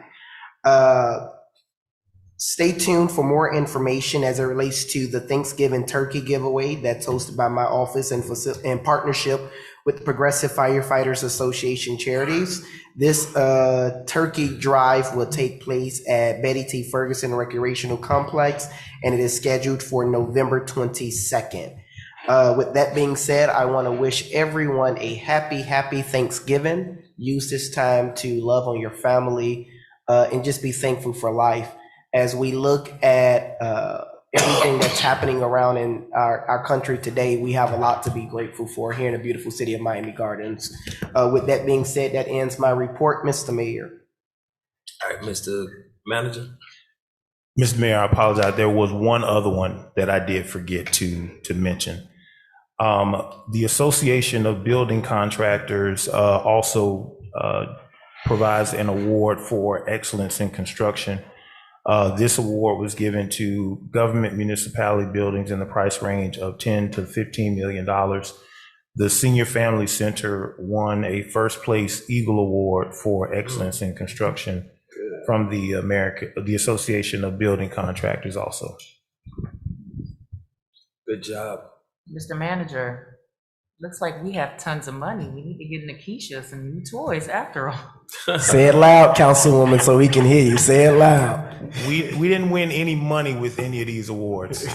Stay tuned for more information as it relates to the Thanksgiving turkey giveaway that's hosted by my office in partnership with the Progressive Firefighters Association Charities. This turkey drive will take place at Betty T. Ferguson Recreational Complex, and it is scheduled for November 22nd. With that being said, I want to wish everyone a happy Thanksgiving. Use this time to love on your family and just be thankful for life. As we look at everything that's happening around in our country today, we have a lot to be grateful for here in the beautiful city of Miami Gardens. With that being said, that ends my report, Mr. Mayor. All right, Mr. Manager. Mr. Mayor, I apologize. There was one other one that I did forget to mention. The Association of Building Contractors also provides an award for excellence in construction. This award was given to government municipality buildings in the price range of $10 to $15 million. The Senior Family Center won a first place Eagle Award for excellence in construction from the Association of Building Contractors also. Good job. Mr. Manager, looks like we have tons of money. We need to get Nikisha some new toys after all. Say it loud, Councilwoman, so we can hear you. Say it loud. We didn't win any money with any of these awards.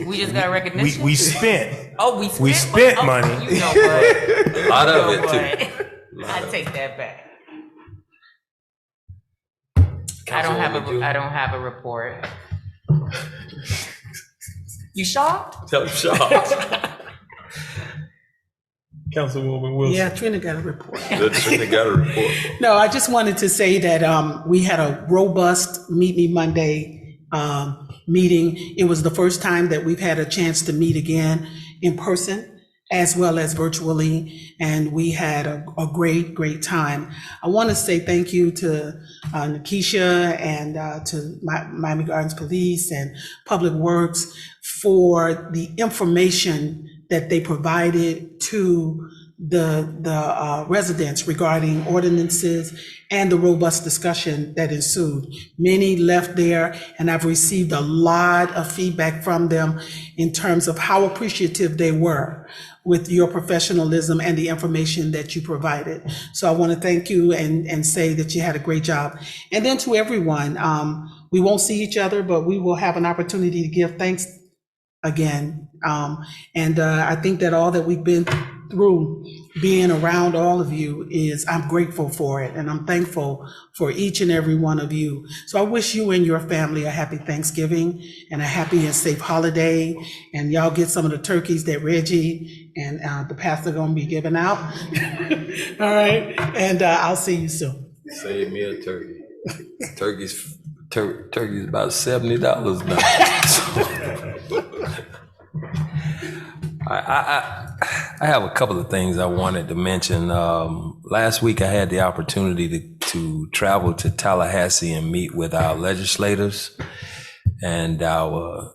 We just got recognition? We spent. Oh, we spent oh, money. You know what? A lot of it, too. I take that back. I don't have a report. You shocked? I'm shocked. Councilwoman Wilson. Yeah, Trina got a report. Trina got a report. No, I just wanted to say that we had a robust Meet Me Monday meeting. It was the first time that we've had a chance to meet again in person as well as virtually, and we had a great time. I want to say thank you to Nikisha and to Miami Gardens Police and Public Works for the information that they provided to the residents regarding ordinances and the robust discussion that ensued. Many left there, and I've received a lot of feedback from them in terms of how appreciative they were with your professionalism and the information that you provided. So I want to thank you and say that you had a great job. And then to everyone, we won't see each other, but we will have an opportunity to give thanks again. And I think that all that we've been through, being around all of you, I'm grateful for it, and I'm thankful for each and every one of you. So I wish you and your family a happy Thanksgiving and a happy and safe holiday, and y'all get some of the turkeys that Reggie and the pastor gonna be giving out. All right, and I'll see you soon. Save me a turkey. Turkey's about $70 now. I have a couple of things I wanted to mention. Last week I had the opportunity to travel to Tallahassee and meet with our legislators and our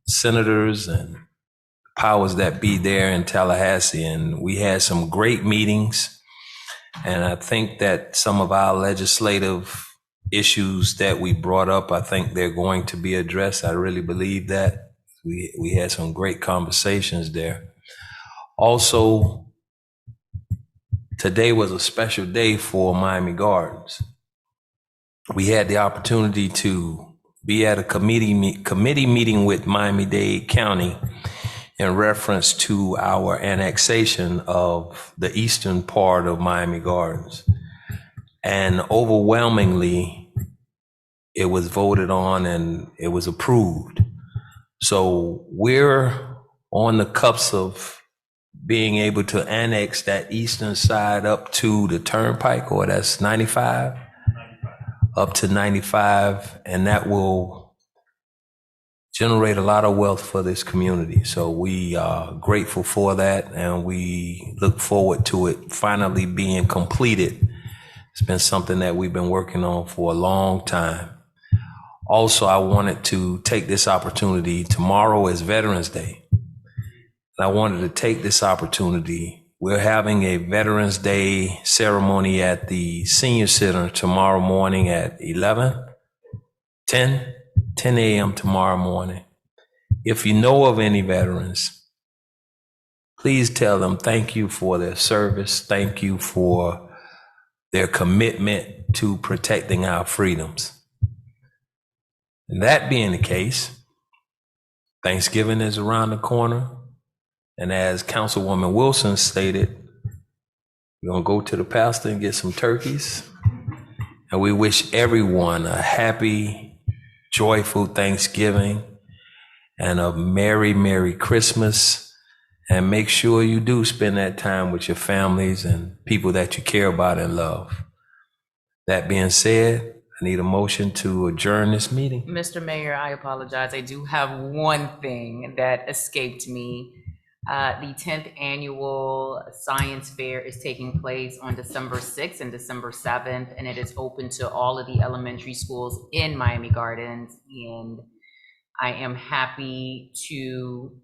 senators and powers that be there in Tallahassee, and we had some great meetings. And I think that some of our legislative issues that we brought up, I think they're going to be addressed. I really believe that. We had some great conversations there. Also, today was a special day for Miami Gardens. We had the opportunity to be at a committee meeting with Miami-Dade County in reference to our annexation of the eastern part of Miami Gardens. And overwhelmingly, it was voted on and it was approved. So we're on the cusp of being able to annex that eastern side up to the turnpike, or that's 95, up to 95, and that will generate a lot of wealth for this community. So we are grateful for that, and we look forward to it finally being completed. It's been something that we've been working on for a long time. Also, I wanted to take this opportunity. Tomorrow is Veterans Day. And I wanted to take this opportunity. We're having a Veterans Day ceremony at the Senior Center tomorrow morning at 11, 10, 10 a.m. tomorrow morning. If you know of any veterans, please tell them thank you for their service. Thank you for their commitment to protecting our freedoms. And that being the case, Thanksgiving is around the corner. And as Councilwoman Wilson stated, we're going to go to the pastor and get some turkeys. And we wish everyone a happy, joyful Thanksgiving and a Merry, Merry Christmas. And make sure you do spend that time with your families and people that you care about and love. That being said, I need a motion to adjourn this meeting. Mr. Mayor, I apologize. I do have one thing that escaped me. The 10th annual science fair is taking place on December 6th and December 7th, and it is open to all of the elementary schools in Miami Gardens. And I am happy to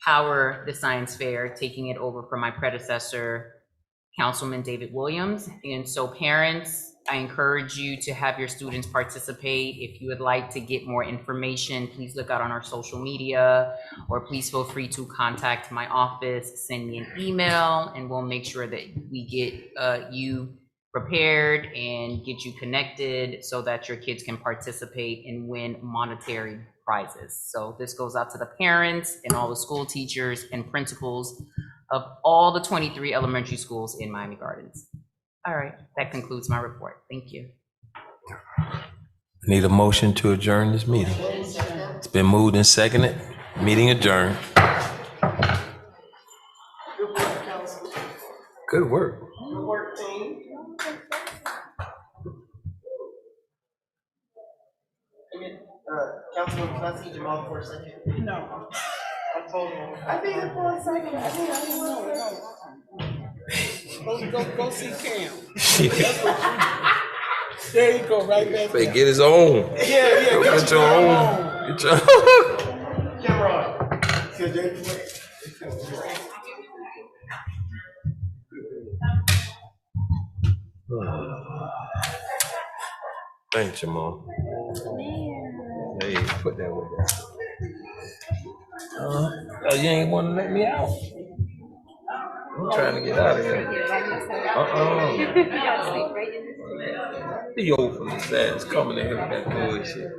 power the science fair, taking it over from my predecessor, Councilman David Williams. And so parents, I encourage you to have your students participate. If you would like to get more information, please look out on our social media, or please feel free to contact my office, send me an email, and we'll make sure that we get you prepared and get you connected so that your kids can participate and win monetary prizes. So this goes out to the parents and all the school teachers and principals of all the 23 elementary schools in Miami Gardens. All right, that concludes my report. Thank you. Need a motion to adjourn this meeting. It's been moved and seconded. Meeting adjourned. Good work. Good work, team. Councilman, can I see Jamal for a second? No. I told him. I need it for a second. I need it. Go see Cam. There you go, right back They there. get his own. Yeah, Go get your own. Get your own. Cameron. Thanks, Jamal. Hey, put that with that. Oh, you ain't want to let me out. I'm trying to get out of here. The old from the side is coming in here with that bullshit.